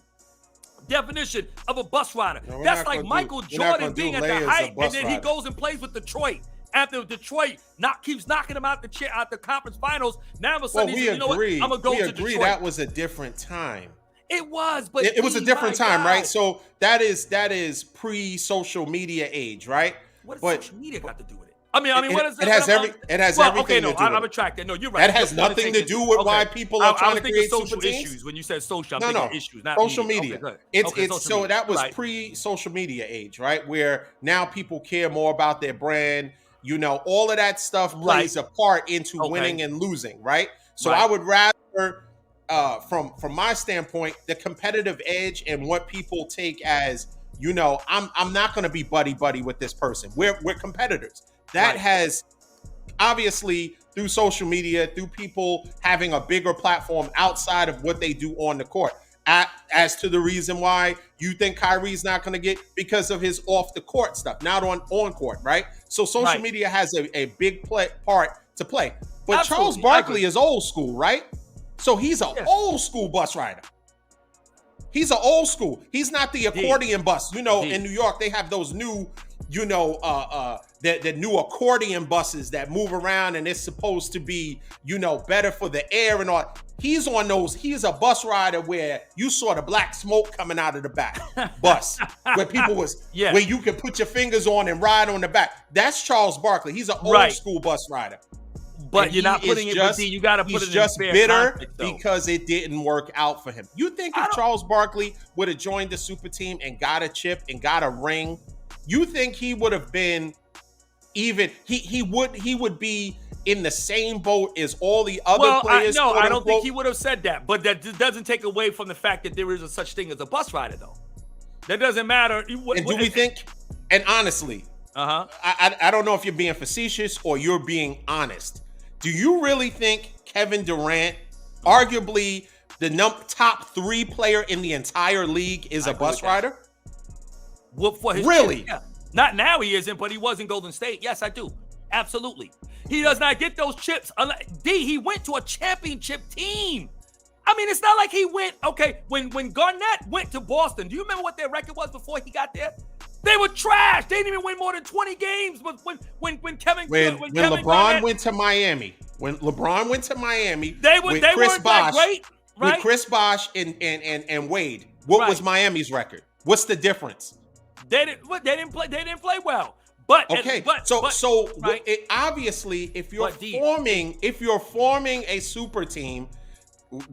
definition of a bus rider. No, that's like Michael Jordan being at the height, and then he goes and plays with Detroit. After Detroit keeps knocking him out the conference finals, now all of a sudden he's, you know what, I'm gonna go to Detroit. That was a different time. It was, but it was a different time, right? So that is pre-social media age, right? What does social media got to do with it? I mean, what is it? Has everything. Okay, no, to do I'm attracted. No, you're right. That has nothing to do with why people are trying to create social super teams. issues. When you said social, I'm thinking issues, not social media. Okay, so that was pre-social media age, right? Where now people care more about their brand. You know, all of that stuff plays a part into winning and losing, right? So I would rather, from my standpoint, the competitive edge and what people take as, you know, I'm not going to be buddy with this person. We're competitors. That has obviously, through social media, through people having a bigger platform outside of what they do on the court. As to the reason why you think Kyrie's not going to get, because of his off the court stuff, not on court, right? So social media has a big part to play. But absolutely, Charles Barkley is old school, right? So he's an old school bus rider. He's an old school. He's not the accordion bus. You know, in New York, they have those new, you know, the new accordion buses that move around, and it's supposed to be, you know, better for the air and all. He's on those. He's a bus rider where you saw the black smoke coming out of the back bus, where people was, where you could put your fingers on and ride on the back. That's Charles Barkley. He's an old school bus rider. But and you're not putting it. But you got to put it in just bitter because it didn't work out for him. You think if Charles Barkley would have joined the super team and got a chip and got a ring, you think he would have been even? He would be in the same boat as all the other players. No, I don't think he would have said that. But that doesn't take away from the fact that there is a such thing as a bus rider, though. That doesn't matter. And do we think? And honestly, I don't know if you're being facetious or you're being honest. Do you really think Kevin Durant, arguably the top 3 player in the entire league, is a bus rider? Well, for his really? Chip, yeah. Not now he isn't, but he was in Golden State. Yes, I do. Absolutely. He does not get those chips. He went to a championship team. I mean, it's not like he went, when Garnett went to Boston, do you remember what their record was before he got there? They were trash. They didn't even win more than 20 games. But when LeBron went to Miami, they weren't that great, right? With Chris Bosh and Wade, what was Miami's record? What's the difference? They didn't play well. But obviously, if you're forming a super team,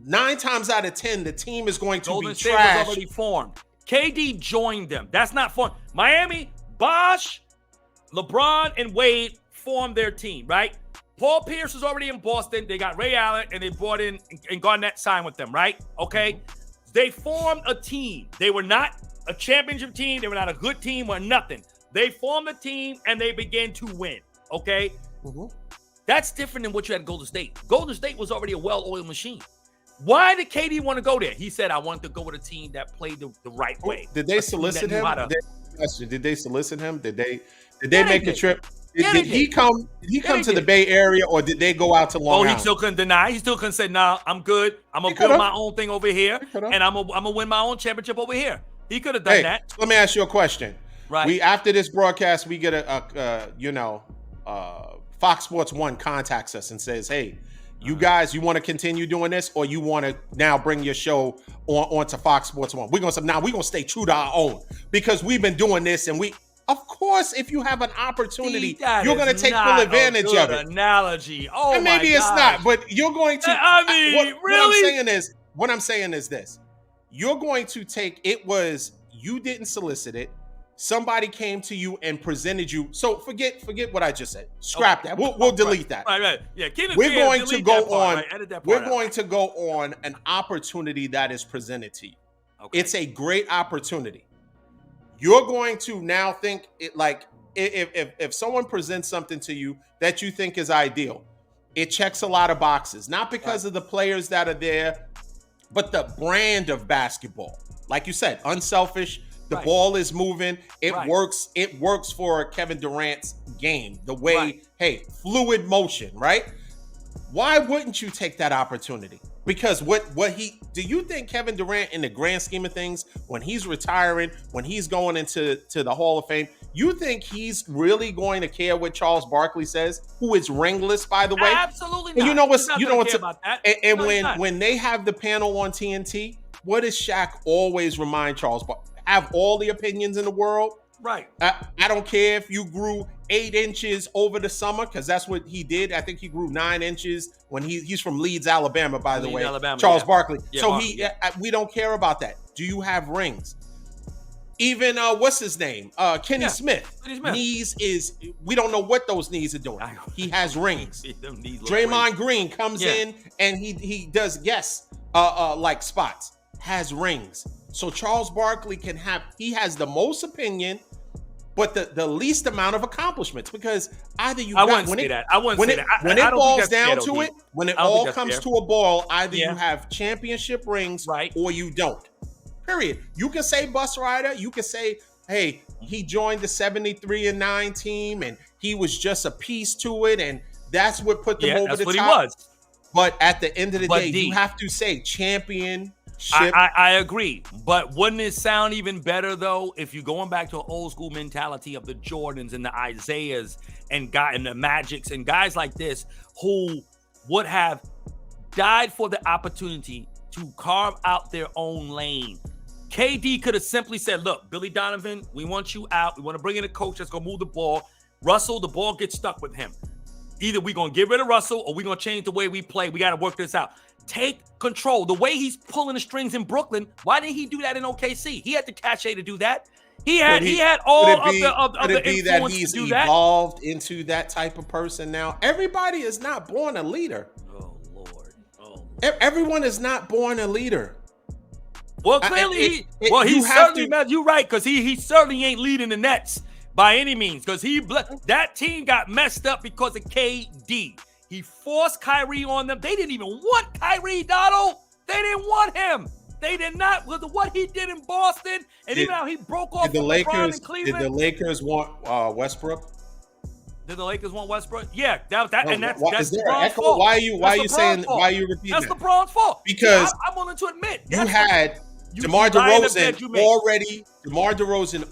9 times out of 10, the team is going to Golden be State trash. Was already formed. KD joined them. That's not formed. Miami, Bosh, LeBron, and Wade formed their team, right? Paul Pierce was already in Boston. They got Ray Allen, and they brought in and Garnett signed with them, right? Okay. They formed a team. They were not a championship team. They were not a good team or nothing. They formed a team, and they began to win, okay? That's different than what you had at Golden State. Golden State was already a well-oiled machine. Why did KD want to go there? He said, I wanted to go with a team that played the right way. Did they solicit him? Did they solicit him? Did they make a trip? Did he come to the Bay Area, or did they go out to Long Island? He still couldn't deny. He still couldn't say, nah, I'm good. I'm going to build my own thing over here, and I'm going to win my own championship over here. He could have done that. Let me ask you a question. Right. After this broadcast, we get Fox Sports 1 contacts us and says, hey, you guys, you want to continue doing this, or you want to now bring your show onto Fox Sports 1? We're going to stay true to our own, because we've been doing this, and of course, if you have an opportunity, you're going to take full advantage of it. Analogy. Oh, and maybe it's not, but you're going to. I mean, really? What I'm saying is this: you're going to take. You didn't solicit it. Somebody came to you and presented you. So forget what I just said. Scrap that. We'll delete that. Right. Yeah. We're going to go on. We're going to go on an opportunity that is presented to you. Okay. It's a great opportunity. You're going to now think it like if someone presents something to you that you think is ideal, it checks a lot of boxes, not because of the players that are there, but the brand of basketball. Like you said, unselfish. The ball is moving. It works. It works for Kevin Durant's game. The way, fluid motion, right? Why wouldn't you take that opportunity? Because do you think Kevin Durant, in the grand scheme of things, when he's retiring, when he's going into the Hall of Fame, you think he's really going to care what Charles Barkley says, who is ringless, by the way? Absolutely not. And you know what's about that. And when they have the panel on TNT, what does Shaq always remind Charles Barkley? Have all the opinions in the world. Right. I don't care if you grew 8 inches over the summer, because that's what he did. I think he grew 9 inches when he's from Leeds, Alabama, by the way. Charles Barkley. Yeah, so we don't care about that. Do you have rings? Even what's his name? Kenny Smith. Knees we don't know what those knees are doing. He has rings. Draymond Green comes in and he does like spots. Has rings. So Charles Barkley he has the most opinion, but the least amount of accomplishments, because either you when it boils down to it, when it all comes to a boil, either you have championship rings or you don't. Period. You can say bus rider, you can say, hey, he joined the 73-9 team and he was just a piece to it, and that's what put them over the top. He was. But at the end of the day, you have to say championship. I agree, but wouldn't it sound even better though if you're going back to an old school mentality of the Jordans and the Isaiahs and the Magics and guys like this who would have died for the opportunity to carve out their own lane? KD could have simply said, look, Billy Donovan, we want you out. We want to bring in a coach that's going to move the ball. Russell, the ball gets stuck with him. Either we're going to get rid of Russell or we're going to change the way we play. We got to work this out. Take control. The way he's pulling the strings in Brooklyn, why didn't he do that in OKC? He had the cachet to do that. He had all of the influence that he's to do evolved into that type of person now? Everybody is not born a leader. Oh, Lord. Everyone is not born a leader. Well, clearly, you're right, because he certainly ain't leading the Nets by any means, because that team got messed up because of KD. He forced Kyrie on them. They didn't even want Kyrie, Donald. They didn't want him. They did not. With what he did in Boston, and even how he broke off from LeBron in Cleveland. Did the Lakers want Westbrook? Did the Lakers want Westbrook? Yeah, that's LeBron's fault. Why are you repeating that's LeBron's fault? Because I'm willing to admit you had DeMar DeRozan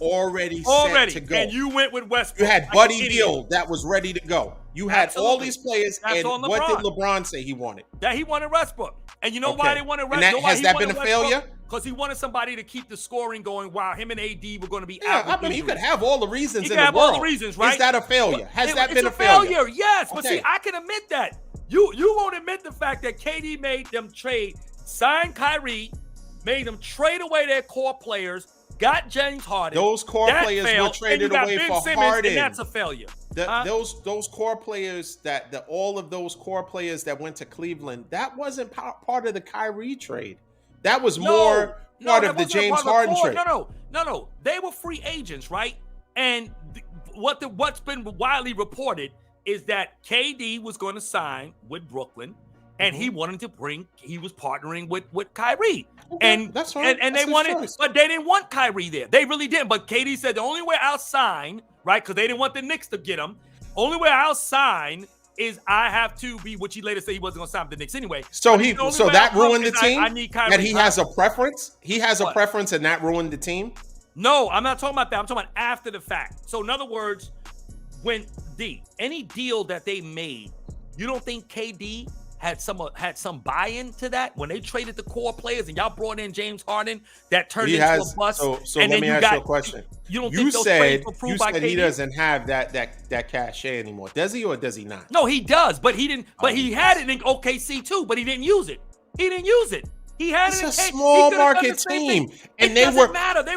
already set to go. And you went with Westbrook. You had Buddy Hield that was ready to go. You had all these players, and what did LeBron say he wanted? That he wanted Westbrook. And you know why they wanted Westbrook? Has that been a failure? Because he wanted somebody to keep the scoring going while him and AD were going to be out. I mean, you could have all the reasons in the world. All the reasons, right? Is that a failure? Has that been a failure? Yes. But see, I can admit that. You won't admit the fact that KD made them sign Kyrie, made them trade away their core players, got James Harden. Those core players were traded away for Harden. And that's a failure. Those core players all of those core players that went to Cleveland, that wasn't part of the Kyrie trade. That was more part of the James Harden trade. No. They were free agents, right? And what's been widely reported is that KD was going to sign with Brooklyn, and he was partnering with Kyrie. Okay, and that's right. And they wanted, but they didn't want Kyrie there. They really didn't. But KD said the only way I'll sign, right? Because they didn't want the Knicks to get him. Only way I'll sign is I have to be, which he later said he wasn't going to sign with the Knicks anyway. So that ruined the team. I need Kyrie. That he has a preference. He has a preference, and that ruined the team. No, I'm not talking about that. I'm talking about after the fact. So in other words, when any deal that they made, you don't think KD had some buy-in to that when they traded the core players and y'all brought in James Harden that turned into a bust? So let me ask you a question. You said he doesn't have that cachet anymore. Does he or does he not? No, he does, but he didn't. But he had it in OKC too, but he didn't use it. He had it in a small market team, and they were.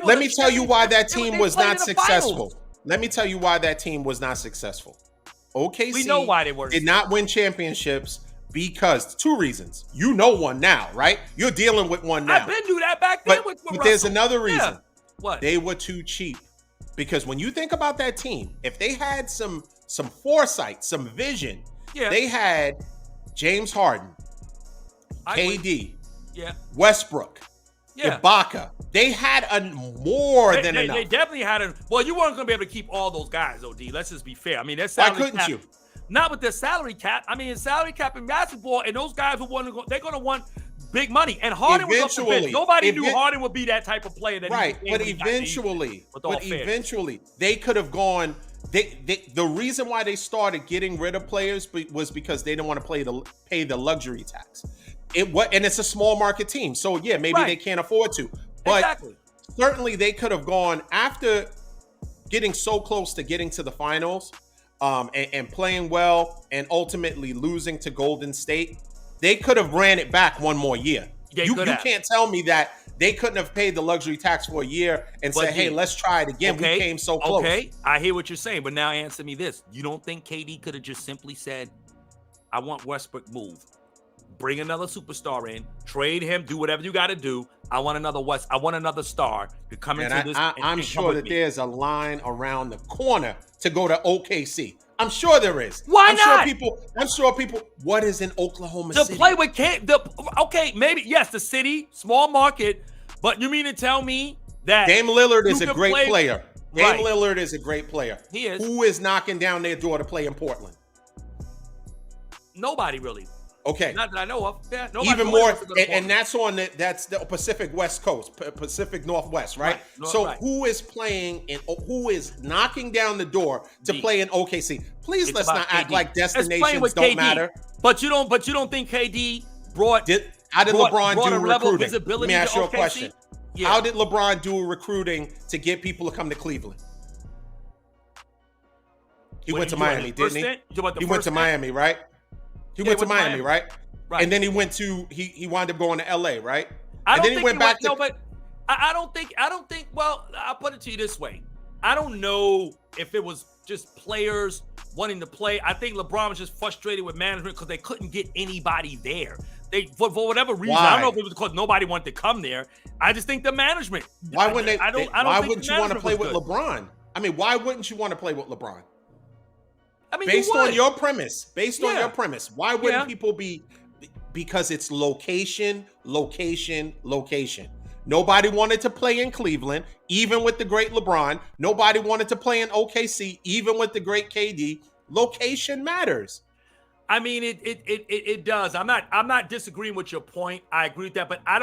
Let me tell you why that team was not successful. Let me tell you why that team was not successful. OKC, we know why they were. Did not win championships. Because 2 reasons. You know one now, right? You're dealing with one now. I've been through that back then with Russell. But there's another reason. Yeah. What? They were too cheap. Because when you think about that team, if they had some foresight, some vision, they had James Harden, KD, Westbrook, Ibaka. They had more than enough. They definitely had well, you weren't going to be able to keep all those guys, OD. Let's just be fair. I mean, that's why couldn't you? Not with their salary cap. I mean, salary cap in basketball, and those guys they're going to want big money. And Harden was off the bench. Nobody knew Harden would be that type of player. That right, but eventually, they could have gone. The reason why they started getting rid of players was because they didn't want to pay the luxury tax. And it's a small market team, so yeah, maybe they can't afford to. But certainly they could have gone after getting so close to getting to the finals, and playing well, and ultimately losing to Golden State. They could have ran it back one more year. You can't tell me that they couldn't have paid the luxury tax for a year and said, hey, let's try it again. We came so close. Okay, I hear what you're saying, but now answer me this. You don't think KD could have just simply said, I want Westbrook move. Bring another superstar in, trade him, do whatever you got to do. I want another star to come into this. I'm sure that there's a line around the corner to go to OKC. I'm sure there is. Why not? I'm sure people. What is in Oklahoma City? To play with okay, maybe yes, the city, small market, but you mean to tell me that Dame Lillard is a great player? Right. Dame Lillard is a great player. He is. Who is knocking down their door to play in Portland? Nobody really. Okay. Not that I know of. Yeah, even more, and that's that's the Pacific West Coast, Pacific Northwest, right? Who is playing who is knocking down the door to play in OKC? Please, let's not act like destinations don't matter. But you don't think KD how did LeBron do recruiting? Let me ask you a question. Yeah. How did LeBron do recruiting to get people to come to Cleveland? He went to Miami, didn't he? He went to Miami, right? He went to Miami, right? Right. And then he wound up going to LA, right? And then he went back to. No, but I don't think. Well, I'll put it to you this way. I don't know if it was just players wanting to play. I think LeBron was just frustrated with management because they couldn't get anybody there. They for whatever reason. Why? I don't know if it was because nobody wanted to come there. I just think the management. Why wouldn't they? Why wouldn't you want to play with LeBron? I mean, why wouldn't you want to play with LeBron? I mean, based on your premise, why wouldn't people be? Because it's location. Nobody wanted to play in Cleveland, even with the great LeBron. Nobody wanted to play in OKC, even with the great KD. Location matters. I mean, it does. I'm not disagreeing with your point. I agree with that, but I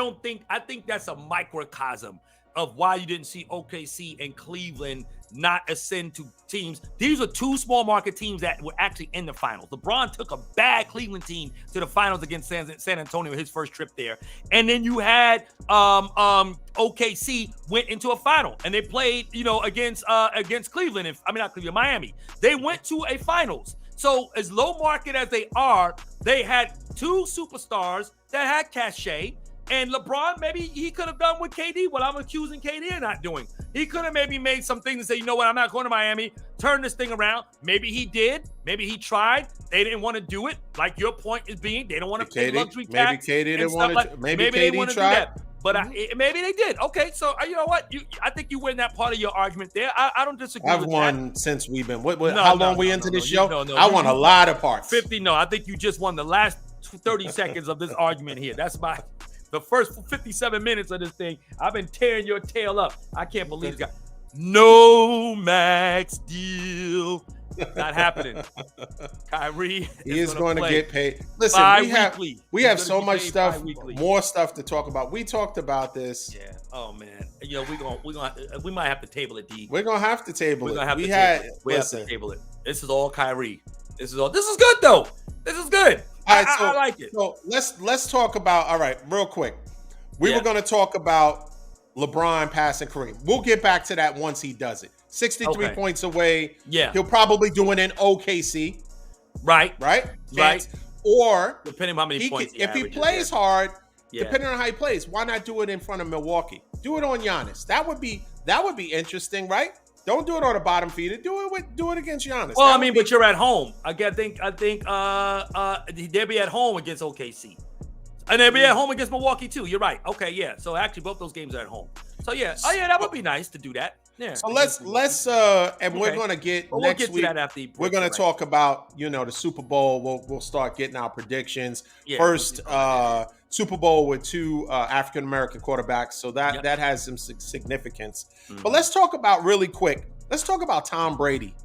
think that's a microcosm of why you didn't see OKC and Cleveland not ascend to teams. These are two small market teams that were actually in the finals. LeBron took a bad Cleveland team to the finals against San Antonio, his first trip there. And then you had OKC went into a final and they played, against Cleveland. Miami. They went to a finals. So as low market as they are, they had two superstars that had cachet. And LeBron, maybe he could have done with KD what I'm accusing KD of not doing. He could have maybe made some things and say, you know what, I'm not going to Miami, turn this thing around. Maybe he did. Maybe he tried. They didn't want to do it. Like your point is being, they don't want to pay luxury tax. Maybe KD didn't want to. Maybe KD tried. But maybe they did. Okay, so you know what? I think you win that part of your argument there. I don't disagree with that. I've won since we've been. How long we into this show? I won a lot of parts. 50, no. I think you just won the last 30 seconds of this argument here. That's the first 57 minutes of this thing. I've been tearing your tail up. I can't believe it. No max deal. Not happening. Kyrie is going to get paid. Listen, we have so much stuff, more stuff to talk about. We talked about this. Yeah. Oh man. We might have to table it, D. We're gonna have to table it. We have to table it. This is all Kyrie. This is good though. This is good. All right, I like it. So let's talk about. All right, real quick. We were going to talk about LeBron passing Kareem. We'll get back to that once he does it. 63 points away. Yeah. He'll probably do it in OKC. Right. Or depending on how many points if he plays hard, depending on how he plays, why not do it in front of Milwaukee? Do it on Giannis. That would be interesting, right? Don't do it on a bottom feeder. Do it against Giannis. Well, but you're at home. I think they'll be at home against OKC. And they'll be at home against Milwaukee too. You're right. Okay, yeah. So actually both those games are at home. So that would be nice to do that. Yeah. So let's we're going to get next week. To that after we're going to talk about, the Super Bowl. We'll start getting our predictions. Yeah, First Super Bowl with two African American quarterbacks. So that has some significance. Mm-hmm. But let's talk about really quick. Let's talk about Tom Brady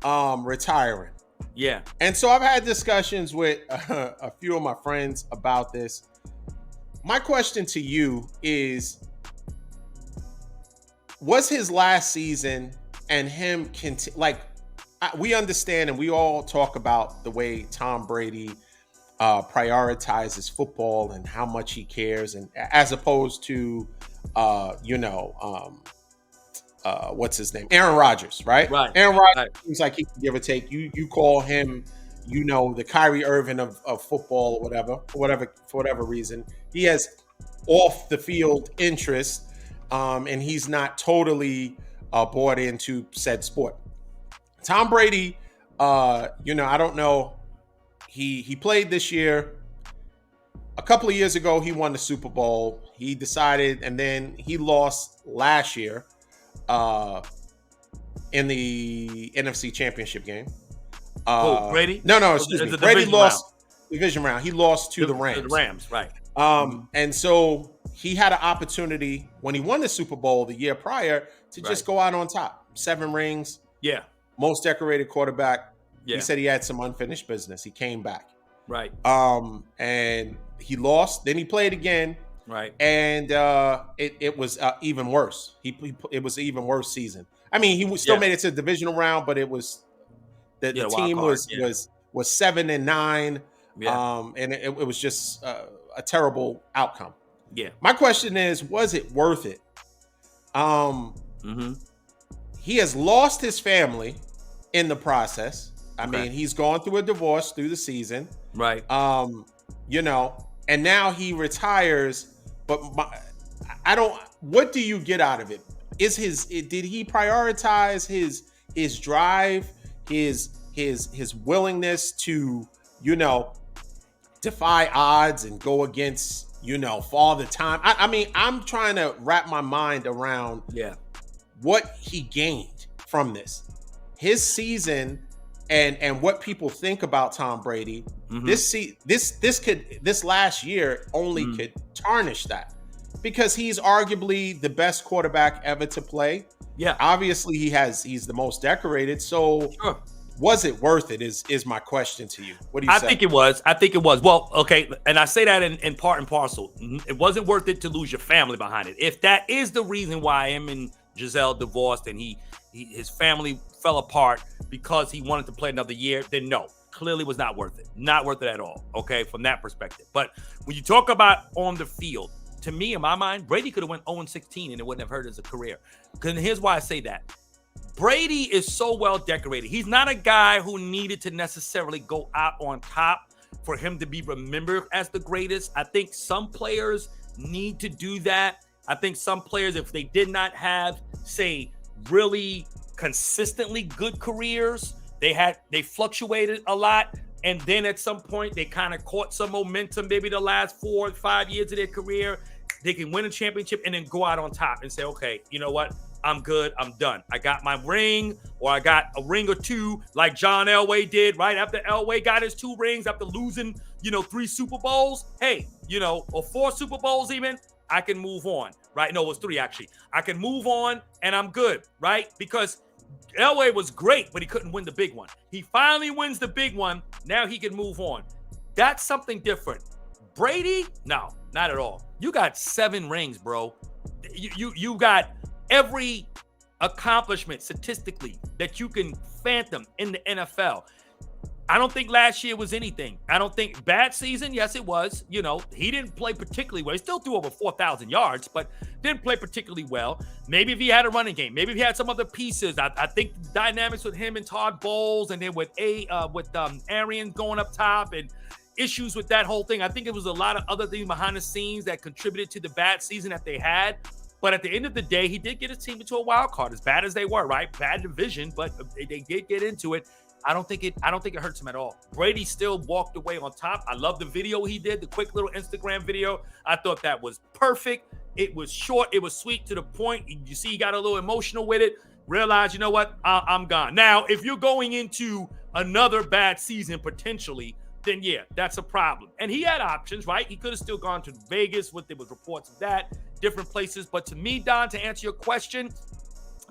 retiring. Yeah. And so I've had discussions with a few of my friends about this. My question to you is, was his last season and him we understand and we all talk about the way Tom Brady prioritizes football and how much he cares, and as opposed to what's his name, Aaron Rodgers, right? Right. Aaron Rodgers Right. seems like he can give or take. You call him, the Kyrie Irving of football, or for whatever reason. He has off the field interest, and he's not totally bought into said sport. Tom Brady, I don't know. He played this year. A couple of years ago, he won the Super Bowl. He decided, and then he lost last year in the NFC Championship game. Brady? No, excuse me. Brady lost division round. He lost to the Rams. The Rams, right. And so he had an opportunity when he won the Super Bowl the year prior to just go out on top. 7 rings. Yeah. Most decorated quarterback. Yeah. He said he had some unfinished business. He came back. Right. And he lost. Then he played again. Right. And it was even worse. It was an even worse season. I mean, he still made it to the divisional round, but it was the team was 7-9. Yeah. And it was just a terrible outcome. Yeah. My question is, was it worth it? He has lost his family in the process. I mean, he's gone through a divorce through the season. Right. And now he retires. But what do you get out of it? Did he prioritize his drive, his willingness to, defy odds and go against, Father Time? I mean, I'm trying to wrap my mind around what he gained from this. His season and what people think about Tom Brady. This last year only could tarnish that, because he's arguably the best quarterback ever to play. Yeah. Obviously he's the most decorated. So was it worth it is my question to you. What do you say? I think it was. Well, okay. And I say that in part and parcel. It wasn't worth it to lose your family behind it. If that is the reason why him and Giselle divorced and his family fell apart because he wanted to play another year, then no, clearly was not worth it. Not worth it at all. Okay. From that perspective. But when you talk about on the field, to me, in my mind, Brady could have went 0-16 and it wouldn't have hurt his career. Because here's why I say that. Brady is so well decorated. He's not a guy who needed to necessarily go out on top for him to be remembered as the greatest. I think some players need to do that. I think some players, if they did not have, say, really consistently good careers, they fluctuated a lot. And then at some point, they kind of caught some momentum, maybe the last 4 or 5 years of their career. They can win a championship and then go out on top and say, okay, you know what? I'm good. I'm done. I got my ring, or I got a ring or 2 like John Elway did right after Elway got his 2 rings after losing, 3 Super Bowls. Hey, or 4 Super Bowls even, I can move on, right? No, it was 3 actually. I can move on and I'm good, right? Because Elway was great, but he couldn't win the big one. He finally wins the big one. Now he can move on. That's something different. Brady? No, not at all. You got 7 rings, bro. You got every accomplishment statistically that you can fathom in the NFL. I don't think last year was anything. I don't think bad season. Yes, it was. He didn't play particularly well. He still threw over 4,000 yards, but didn't play particularly well. Maybe if he had a running game, maybe if he had some other pieces. I think the dynamics with him and Todd Bowles, and then with Arians going up top, and issues with that whole thing. I think it was a lot of other things behind the scenes that contributed to the bad season that they had. But at the end of the day, he did get his team into a wild card, as bad as they were, right? Bad division, but they did get into it. I don't think it hurts him at all. Brady still walked away on top. I love the video he did, the quick little Instagram video. I thought that was perfect. It was short. It was sweet to the point. You see, he got a little emotional with it. Realize, you know what? I'm gone. Now, if you're going into another bad season potentially, then yeah, that's a problem. And he had options, right? He could have still gone to Vegas. There was reports of that, different places. But to me, Don, to answer your question,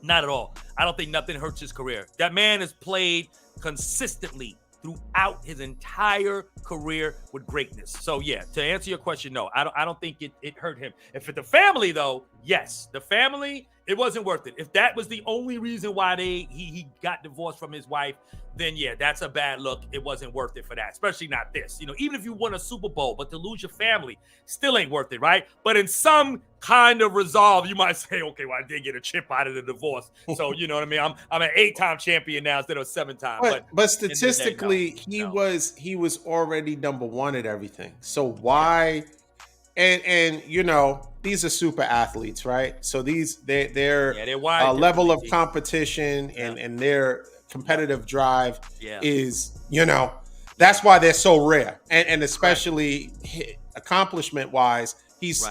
not at all. I don't think nothing hurts his career. That man has played consistently throughout his entire career with greatness. So yeah, to answer your question, no, I don't think it hurt him. And for the family though, yes, the family, it wasn't worth it. If that was the only reason why he got divorced from his wife, then yeah, that's a bad look. It wasn't worth it for that, especially not this. Even if you won a Super Bowl, but to lose your family still ain't worth it, right? But in some kind of resolve, you might say, okay, well, I did get a chip out of the divorce. So you know what I mean? I'm an 8-time champion now instead of 7-time. But statistically, he was already number one at everything. So why? And these are super athletes, right? So their level of competition and their competitive drive is, that's why they're so rare. And especially accomplishment wise, he's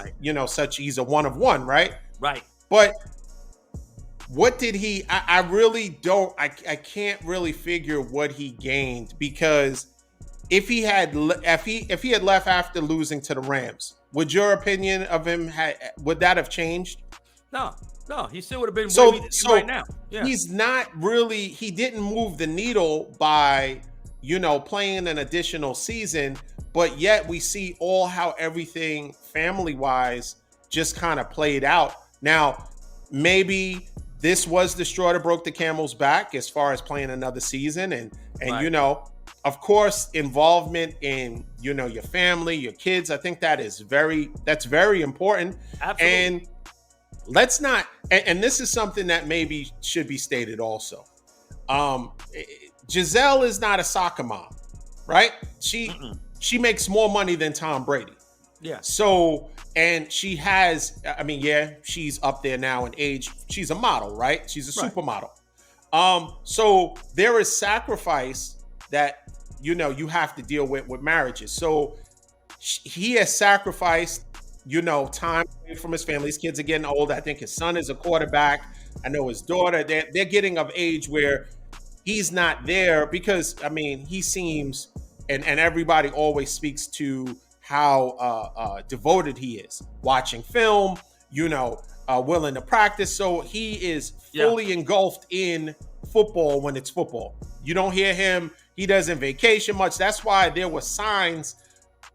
he's a one of one, right? Right. But what did he? I really don't. I can't really figure what he gained, because if he had left after losing to the Rams, would your opinion of him would that have changed? No, he still would have been right now. Yeah. He's not really. He didn't move the needle by playing an additional season, but yet we see how everything family wise just kind of played out. Now, maybe this was the straw that broke the camel's back as far as playing another season, and right. Of course, involvement in your family, your kids. I think that's very important. Absolutely. And let's not. And this is something that maybe should be stated also. Giselle is not a soccer mom, right? She makes more money than Tom Brady. Yeah. So, and she has, she's up there now in age. She's a model, right? She's a supermodel. So there is sacrifice that, you have to deal with marriages. So he has sacrificed, time from his family. His kids are getting old. I think his son is a quarterback. I know his daughter, they're getting of age where he's not there, because, he seems, and everybody always speaks to how devoted he is, watching film, willing to practice. So he is fully engulfed in football when it's football. You don't hear him. He doesn't vacation much. That's why there were signs,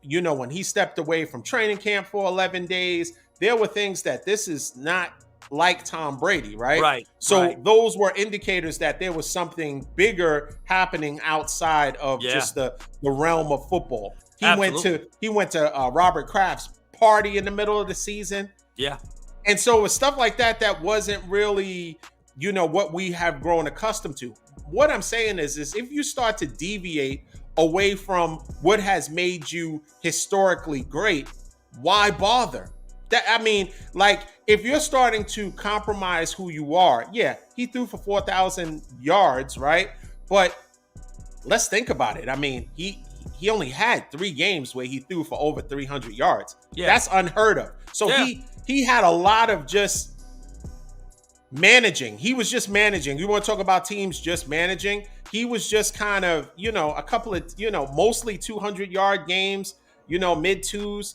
when he stepped away from training camp for 11 days, there were things that this is not like Tom Brady, right? Right. So those were indicators that there was something bigger happening outside of just the realm of football. He went to Robert Kraft's party in the middle of the season. Yeah. And so it's stuff like that wasn't really, what we have grown accustomed to. What I'm saying is if you start to deviate away from what has made you historically great, why bother? If you're starting to compromise who you are, he threw for 4,000 yards, right? But let's think about it. He only had 3 games where he threw for over 300 yards. Yeah. That's unheard of. So he had a lot of just managing. He was just managing. You want to talk about teams just managing? He was just kind of, a couple of, mostly 200-yard games, mid twos.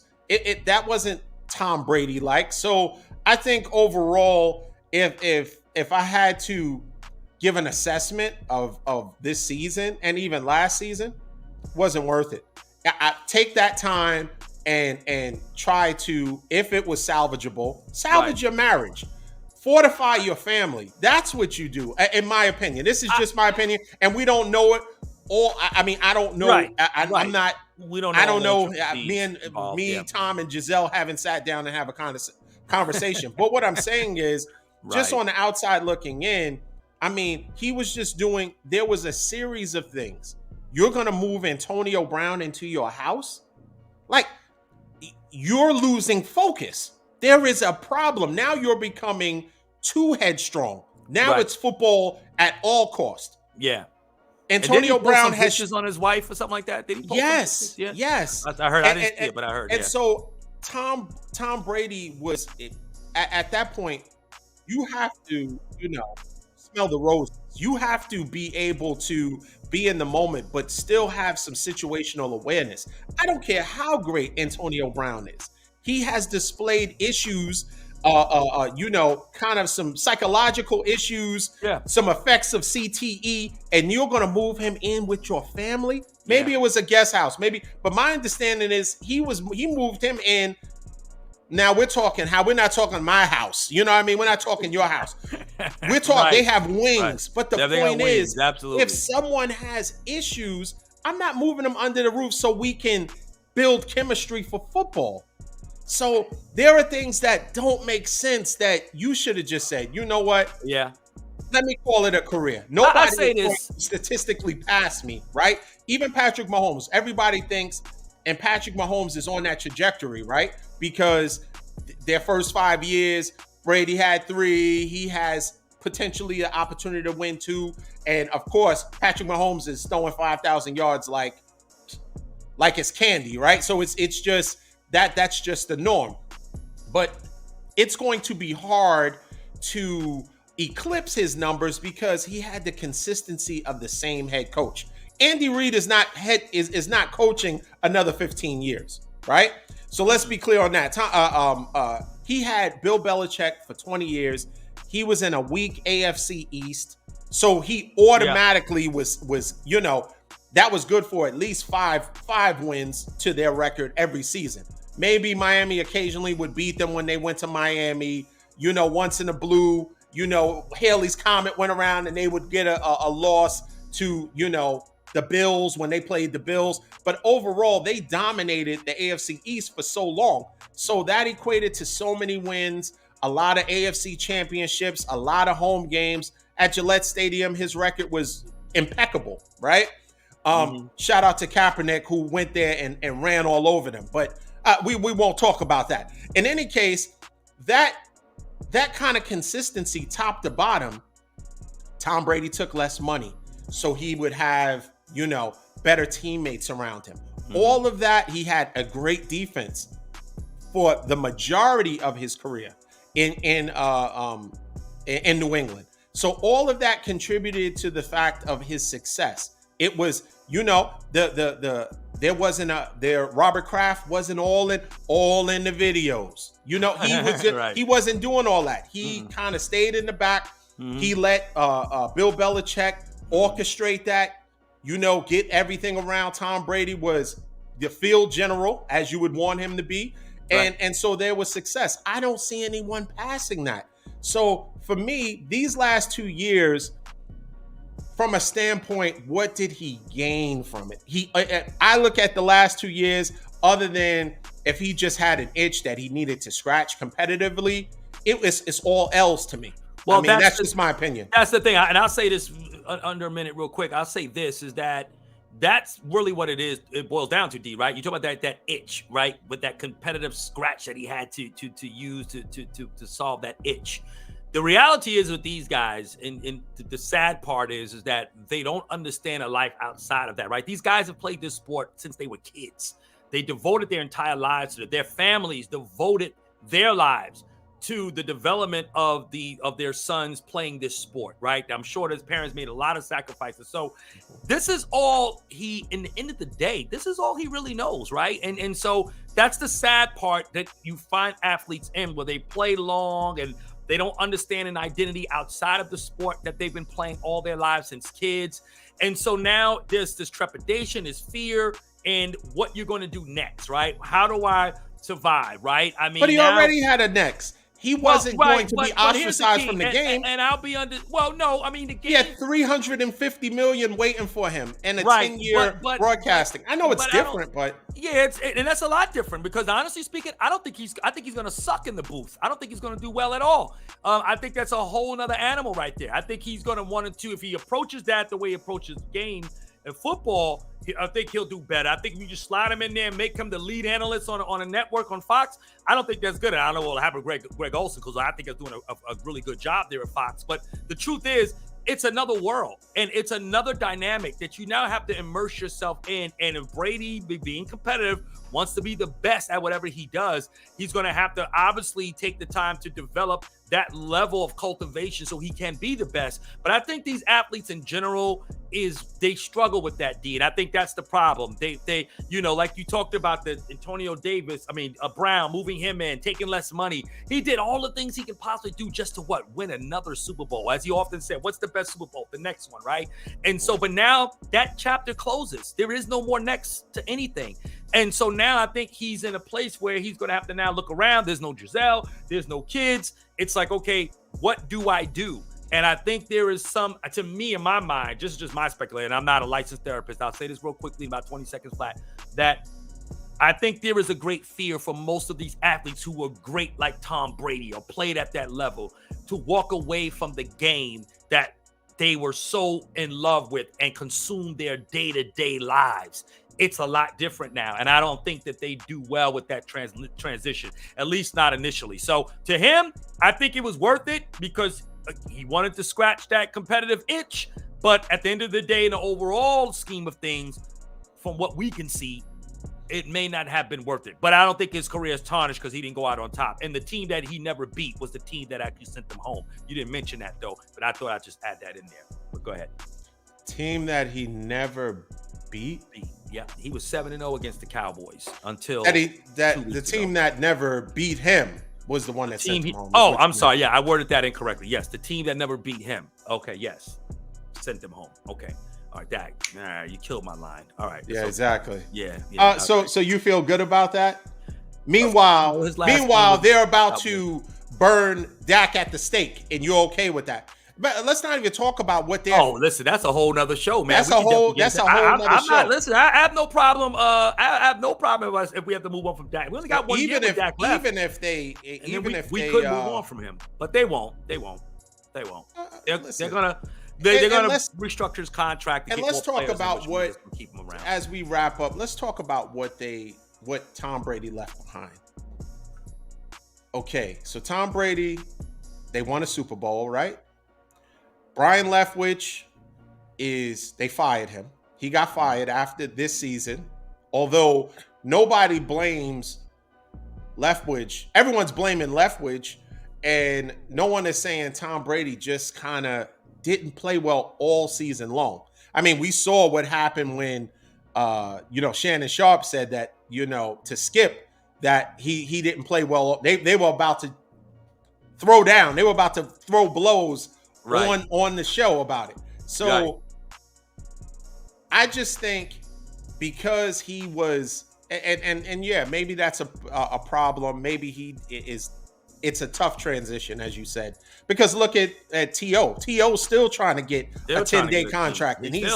That wasn't Tom Brady like. So I think overall, if I had to give an assessment of this season and even last season, wasn't worth it. I take that time and try to, if it was salvageable, salvage your marriage, fortify your family. That's what you do, in my opinion. This is just my opinion, and we don't know it. Or I don't know. Right. I'm not. We don't know. I don't know. Me, Tom, and Giselle haven't sat down and have a conversation. But what I'm saying is, just on the outside looking in, he was just doing. There was a series of things. You're going to move Antonio Brown into your house? You're losing focus. There is a problem. Now you're becoming too headstrong. Now it's football at all cost. Yeah. Antonio Brown has pictures on his wife or something like that. Did he post yes. Yes. I heard. I didn't see it, but I heard. And so Tom Brady was at that point. You have to, smell the roses. You have to be able to be in the moment, but still have some situational awareness. I don't care how great Antonio Brown is. He has displayed issues kind of some psychological issues, Yeah. some effects of CTE, and you're going to move him in with your family. Maybe Yeah. it was a guest house, maybe, but my understanding is he moved him in. Now we're not talking my house. You know what I mean? We're not talking your house. We're talking, Right. they have Right. wings. But the Yeah, they got point wings. is, if Absolutely. someone has issues, I'm not moving them under the roof so we can build chemistry for football. So there are things that don't make sense that you should have just said, you know what? Yeah. Let me call it a career. I Nobody say is going this. to statistically pass me, right? Even Patrick Mahomes, everybody thinks, and Patrick Mahomes is on that trajectory, right? Because their first 5 years, Brady had 3. He has potentially an opportunity to win 2. And of course, Patrick Mahomes is throwing 5,000 yards like it's candy, right? So it's just that's just the norm. But it's going to be hard to eclipse his numbers because he had the consistency of the same head coach. Andy Reid is not coaching another 15 years, right? So let's be clear on that. He had Bill Belichick for 20 years. He was in a weak AFC East, so he automatically was that was good for at least five wins to their record every season. Maybe Miami occasionally would beat them when they went to Miami, once in a blue, Haley's Comet went around and they would get a loss to, the Bills when they played the Bills. But overall, they dominated the AFC East for so long. So that equated to so many wins, a lot of AFC championships, a lot of home games. At Gillette Stadium, his record was impeccable, right? Shout out to Kaepernick, who went there and ran all over them. But we won't talk about that. In any case, that kind of consistency, top to bottom, Tom Brady took less money, so he would have, better teammates around him. All of that, he had a great defense for the majority of his career in New England. So all of that contributed to the fact of his success. It was, there wasn't Robert Kraft wasn't all in the videos. He was Right. he wasn't doing all that. He kind of stayed in the back. He let Bill Belichick orchestrate that. Get everything around. Tom Brady was the field general, as you would want him to be. And so there was success. I don't see anyone passing that. So for me, these last 2 years, from a standpoint, what did he gain from it? I look at the last 2 years, other than if he just had an itch that he needed to scratch competitively, it's all L's to me. Well, that's just my opinion. That's the thing. And I'll say this under a minute real quick. I'll say this is that's really what it is. It boils down to, D, right? You talk about that itch, right? With that competitive scratch that he had to use to solve that itch. The reality is with these guys, and the sad part is that they don't understand a life outside of that, right? These guys have played this sport since they were kids. They devoted their entire lives to it. Their families devoted their lives to the development of their sons playing this sport, right? I'm sure his parents made a lot of sacrifices. So this is all in the end of the day, this is all he really knows, right? And so that's the sad part that you find athletes in, where they play long and they don't understand an identity outside of the sport that they've been playing all their lives since kids. And so now there's this trepidation, this fear, and what you're going to do next, right? How do I survive, right? I mean, but he already had a next. He wasn't going to be ostracized from the game. And I'll be under. Well, no, I mean the game. He had $350 million waiting for him and a 10-year broadcasting. I know it's different, but yeah, and that's a lot different because honestly speaking, I think he's going to suck in the booth. I don't think he's going to do well at all. I think that's a whole nother animal right there. I think he's going to want to, if he approaches that the way he approaches the game in football, I think he'll do better. I think if you just slide him in there and make him the lead analyst on a network on Fox, I don't think that's good. I don't know what will happen to Greg Olson, because I think he's doing a really good job there at Fox. But the truth is, it's another world and it's another dynamic that you now have to immerse yourself in. And if Brady, being competitive, wants to be the best at whatever he does, he's going to have to obviously take the time to develop that level of cultivation so he can be the best. But I think these athletes in general they struggle with that, D. And I think that's the problem. They like you talked about the Antonio Davis, Brown, moving him in, taking less money. He did all the things he can possibly do just to win another Super Bowl. As he often said, what's the best Super Bowl? The next one, right? And so, but now that chapter closes. There is no more next to anything. And so now I think he's in a place where he's going to have to now look around. There's no Giselle. There's no kids. It's like, okay, what do I do? And I think there is some, to me, in my mind, just my speculation, I'm not a licensed therapist. I'll say this real quickly, about 20 seconds flat, that I think there is a great fear for most of these athletes who were great like Tom Brady or played at that level to walk away from the game that they were so in love with and consume their day-to-day lives. It's a lot different now. And I don't think that they do well with that transition, at least not initially. So to him, I think it was worth it because he wanted to scratch that competitive itch. But at the end of the day, in the overall scheme of things, from what we can see, it may not have been worth it. But I don't think his career is tarnished because he didn't go out on top. And the team that he never beat was the team that actually sent them home. You didn't mention that, though, but I thought I'd just add that in there. But go ahead. Team that he never beat? Yeah, he was 7-0 against the Cowboys until the team that never beat him was the one that sent him home. Oh, I'm sorry. Yeah, I worded that incorrectly. Yes, the team that never beat him. Okay, yes. Sent them home. Okay. All right, you killed my line. All right. Yeah, exactly. Yeah. So you feel good about that? Meanwhile, they're about to burn Dak at the stake, and you're okay with that. But let's not even talk about what they're. Oh, listen, that's a whole nother show, man. That's a whole nother show. Listen, I have no problem. I have no problem if we have to move on from Dak. We only got one year with Dak left. Even if we could move on from him, but they won't. They're gonna restructure his contract. And let's talk about what, keep him around. As we wrap up, let's talk about what Tom Brady left behind. Okay, so Tom Brady, they won a Super Bowl, right? Brian Leftwich they fired him. He got fired after this season, although nobody blames Leftwich. Everyone's blaming Leftwich, and no one is saying Tom Brady just kind of didn't play well all season long. I mean, we saw what happened when, Shannon Sharp said that, to Skip, that he didn't play well. They were about to throw down. They were about to throw blows on the show about it. So I just think because he was, and yeah, maybe that's a problem. Maybe it's a tough transition, as you said, because look at T.O. T.O.'s still trying to get a 10-day contract, and he's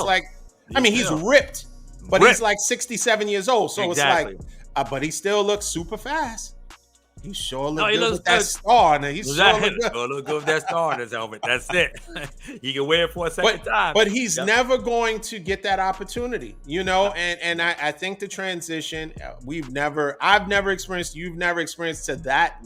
ripped, but he's like 67 years old. So exactly. It's like, but he still looks super fast. He sure looked good with that star. He sure look good with that star in his helmet. That's it. He can wear it for a second time. But he's never going to get that opportunity, And I think the transition, I've never experienced, you've never experienced to that,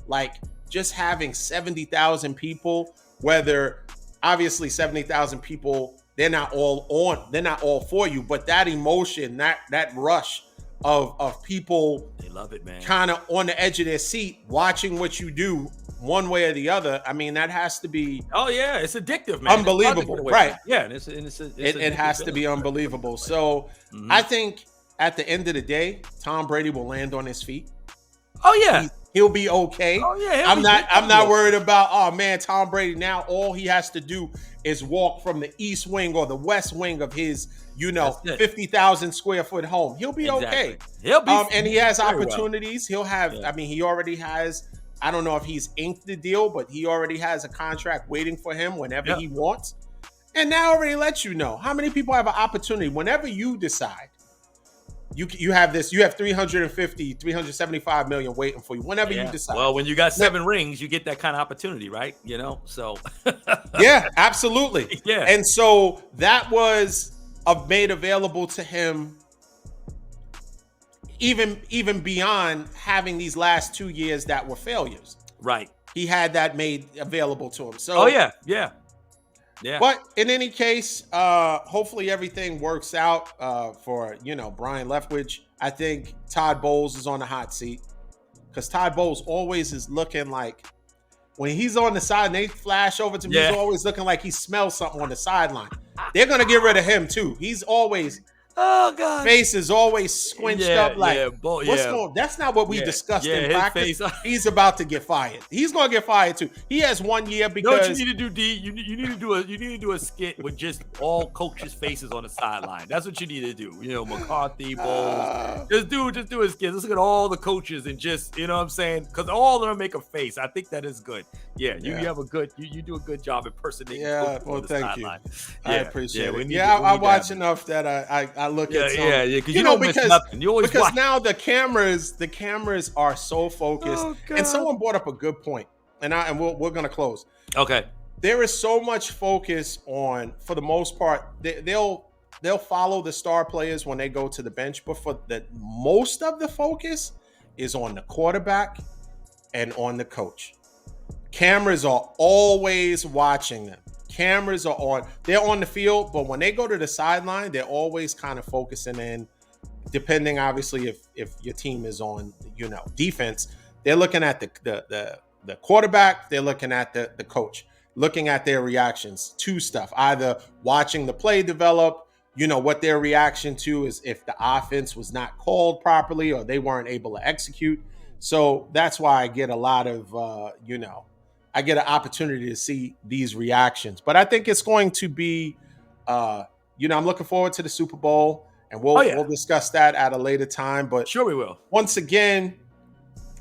like just having 70,000 people, whether obviously 70,000 people, they're not all for you, but that emotion, that rush of people, they love it, man, kind of on the edge of their seat watching what you do one way or the other. I mean, that has to be it's addictive, man. Unbelievable, right? Yeah, it has to be unbelievable. So I think at the end of the day, Tom Brady will land on his feet. Oh yeah, he'll be okay. Oh yeah, I'm not worried about, oh man, Tom Brady, now all he has to do is walk from the east wing or the west wing of his 50,000 square foot home. He'll be okay. He'll be and he has opportunities. He'll have he already has, I don't know if he's inked the deal, but he already has a contract waiting for him whenever he wants. And that already lets you know how many people have an opportunity whenever you decide. You have 350, 375 million waiting for you whenever you decide. Well, when you got 7 rings, you get that kind of opportunity, right? So yeah, absolutely. Yeah. And so that was made available to him even beyond having these last 2 years that were failures. Right. He had that made available to him. So yeah. But in any case, hopefully everything works out for Brian Leftwich. I think Todd Bowles is on the hot seat because Todd Bowles always is looking like when he's on the side and they flash over to him, Yeah. he's always looking like he smells something on the sideline. They're gonna get rid of him too. He's always face is always squinched up like what's going? That's not what we discussed in practice. He's about to get fired. He's gonna get fired too. He has 1 year because. You know what you need to do, D? You need to do a skit with just all coaches' faces on the sideline. That's what you need to do. You know, McCarthy, Bowles. Just do a skit. Let's look at all the coaches and just, you know what I'm saying? Because all of them make a face. I think that is good. Yeah, you have a good you do a good job impersonating. Yeah, well, thank you. I appreciate it. I watch enough that I look at some. Yeah, because you don't miss nothing. You always watch. Now the cameras are so focused. And someone brought up a good point, and we're gonna close. Okay. There is so much focus on, for the most part, they'll follow the star players when they go to the bench, but for the most of the focus is on the quarterback and on the coach. Cameras are always watching them. Cameras are on. They're on the field, but when they go to the sideline, they're always kind of focusing in, depending, obviously, if your team is on, defense. They're looking at the quarterback. They're looking at the coach, looking at their reactions to stuff, either watching the play develop, what their reaction to is if the offense was not called properly or they weren't able to execute. So that's why I get a lot of, I get an opportunity to see these reactions. But I think it's going to be, I'm looking forward to the Super Bowl, and we'll discuss that at a later time. But sure we will. Once again,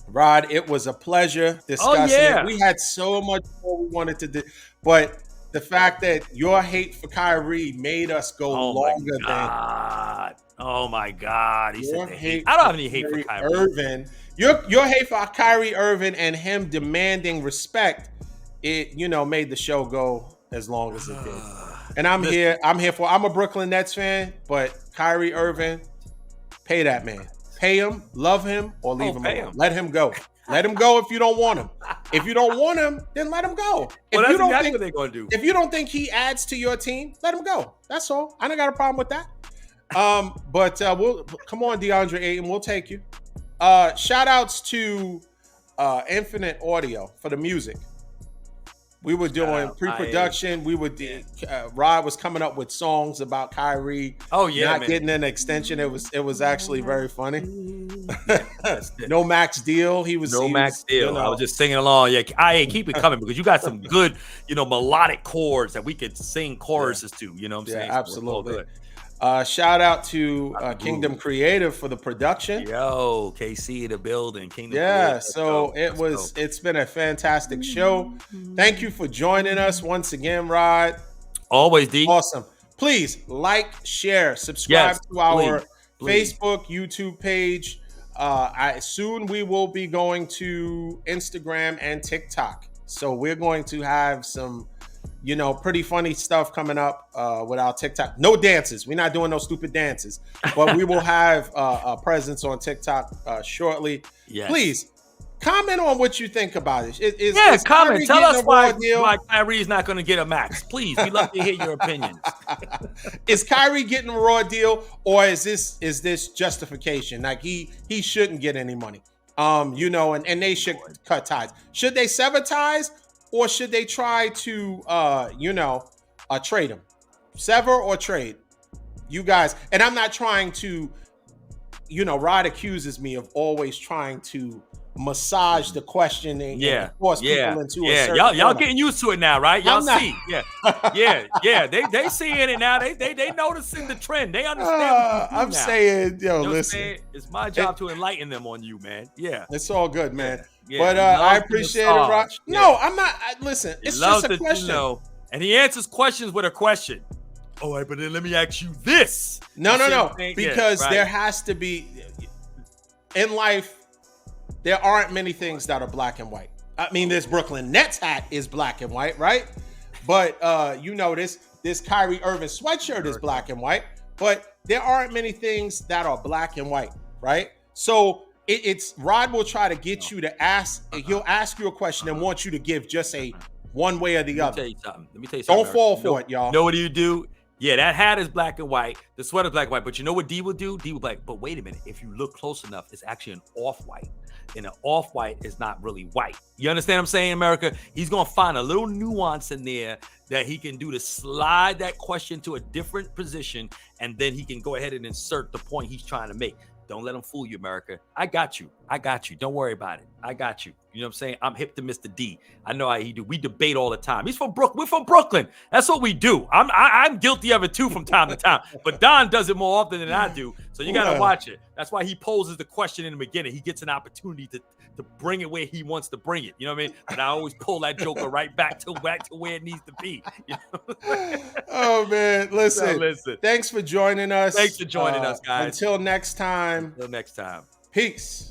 Rod, it was a pleasure discussing it. We had so much more we wanted to do. But the fact that your hate for Kyrie made us go longer than. Oh, my God. He said hate. I don't have any hate for Kyrie Irving. Your hate for Kyrie Irving and him demanding respect, it made the show go as long as it did. And I'm a Brooklyn Nets fan, but Kyrie Irving, pay that man. Pay him, love him, or leave him alone. Let him go. Let him go if you don't want him. If you don't want him, then let him go. Well, that's exactly what they're going to do. If you don't think he adds to your team, let him go. That's all. I don't got a problem with that. But we'll come on, DeAndre Ayton, we'll take you. Shout outs to Infinite Audio for the music. We were doing pre-production. Rod was coming up with songs about Kyrie. Not getting an extension. It was actually very funny. No max deal. Max deal. I was just singing along. Yeah, keep it coming because you got some good, melodic chords that we could sing choruses to. You know what I'm saying? Absolutely. Shout out to Kingdom Creative for the production. Yo, KC in the building. Kingdom Creative. So it's been a fantastic show. Thank you for joining us once again, Rod. Always, D. Awesome. Please like, share, subscribe to our Facebook, YouTube page. Soon we will be going to Instagram and TikTok. So we're going to have some pretty funny stuff coming up with our TikTok. No dances. We're not doing no stupid dances. But we will have a presence on TikTok shortly. Yes. Please, comment on what you think about it. Is comment. Tell us why Kyrie's not going to get a max. Please, we'd love to hear your opinions. Is Kyrie getting a raw deal, or is this justification? Like he shouldn't get any money. And they should cut ties. Should they sever ties? Or should they try to, trade him? Sever or trade? You guys, and I'm not trying to, Rod accuses me of always trying to massage the questioning and force people into a certain y'all getting used to it now, right? Y'all see. Yeah. They seeing it now. They noticing the trend. They understand. I'm saying, listen. It's my job to enlighten them on you, man. Yeah. It's all good, man. But I appreciate it, Rod. No, I'm not. Listen, it's just a question. And he answers questions with a question. All right, but then let me ask you this. No. Because there has to be, in life, there aren't many things that are black and white. I mean, this Brooklyn Nets hat is black and white, right? But this Kyrie Irving sweatshirt is black and white. But there aren't many things that are black and white, right? So it's Rod will try to get you to ask. He'll ask you a question and want you to give just a one way or the other. Let me tell you something. Don't fall for it, y'all. Know what do? Yeah, that hat is black and white. The sweater's black and white. But you know what D will do? D will be like, but wait a minute. If you look close enough, it's actually an off-white. And an off-white is not really white. You understand what I'm saying, America? He's going to find a little nuance in there that he can do to slide that question to a different position, and then he can go ahead and insert the point he's trying to make. Don't let him fool you, America. I got you. I got you. Don't worry about it. I got you. You know what I'm saying? I'm hip to Mr. D. I know how he do. We debate all the time. He's from Brooklyn. We're from Brooklyn. That's what we do. I'm guilty of it too from time to time. But Don does it more often than I do. So you got to watch it. That's why he poses the question in the beginning. He gets an opportunity to bring it where he wants to bring it. You know what I mean? But I always pull that joker right back to where it needs to be. You know? Oh man, listen. Listen. Thanks for joining us. Thanks for joining us, guys. Until next time. Until next time. Peace.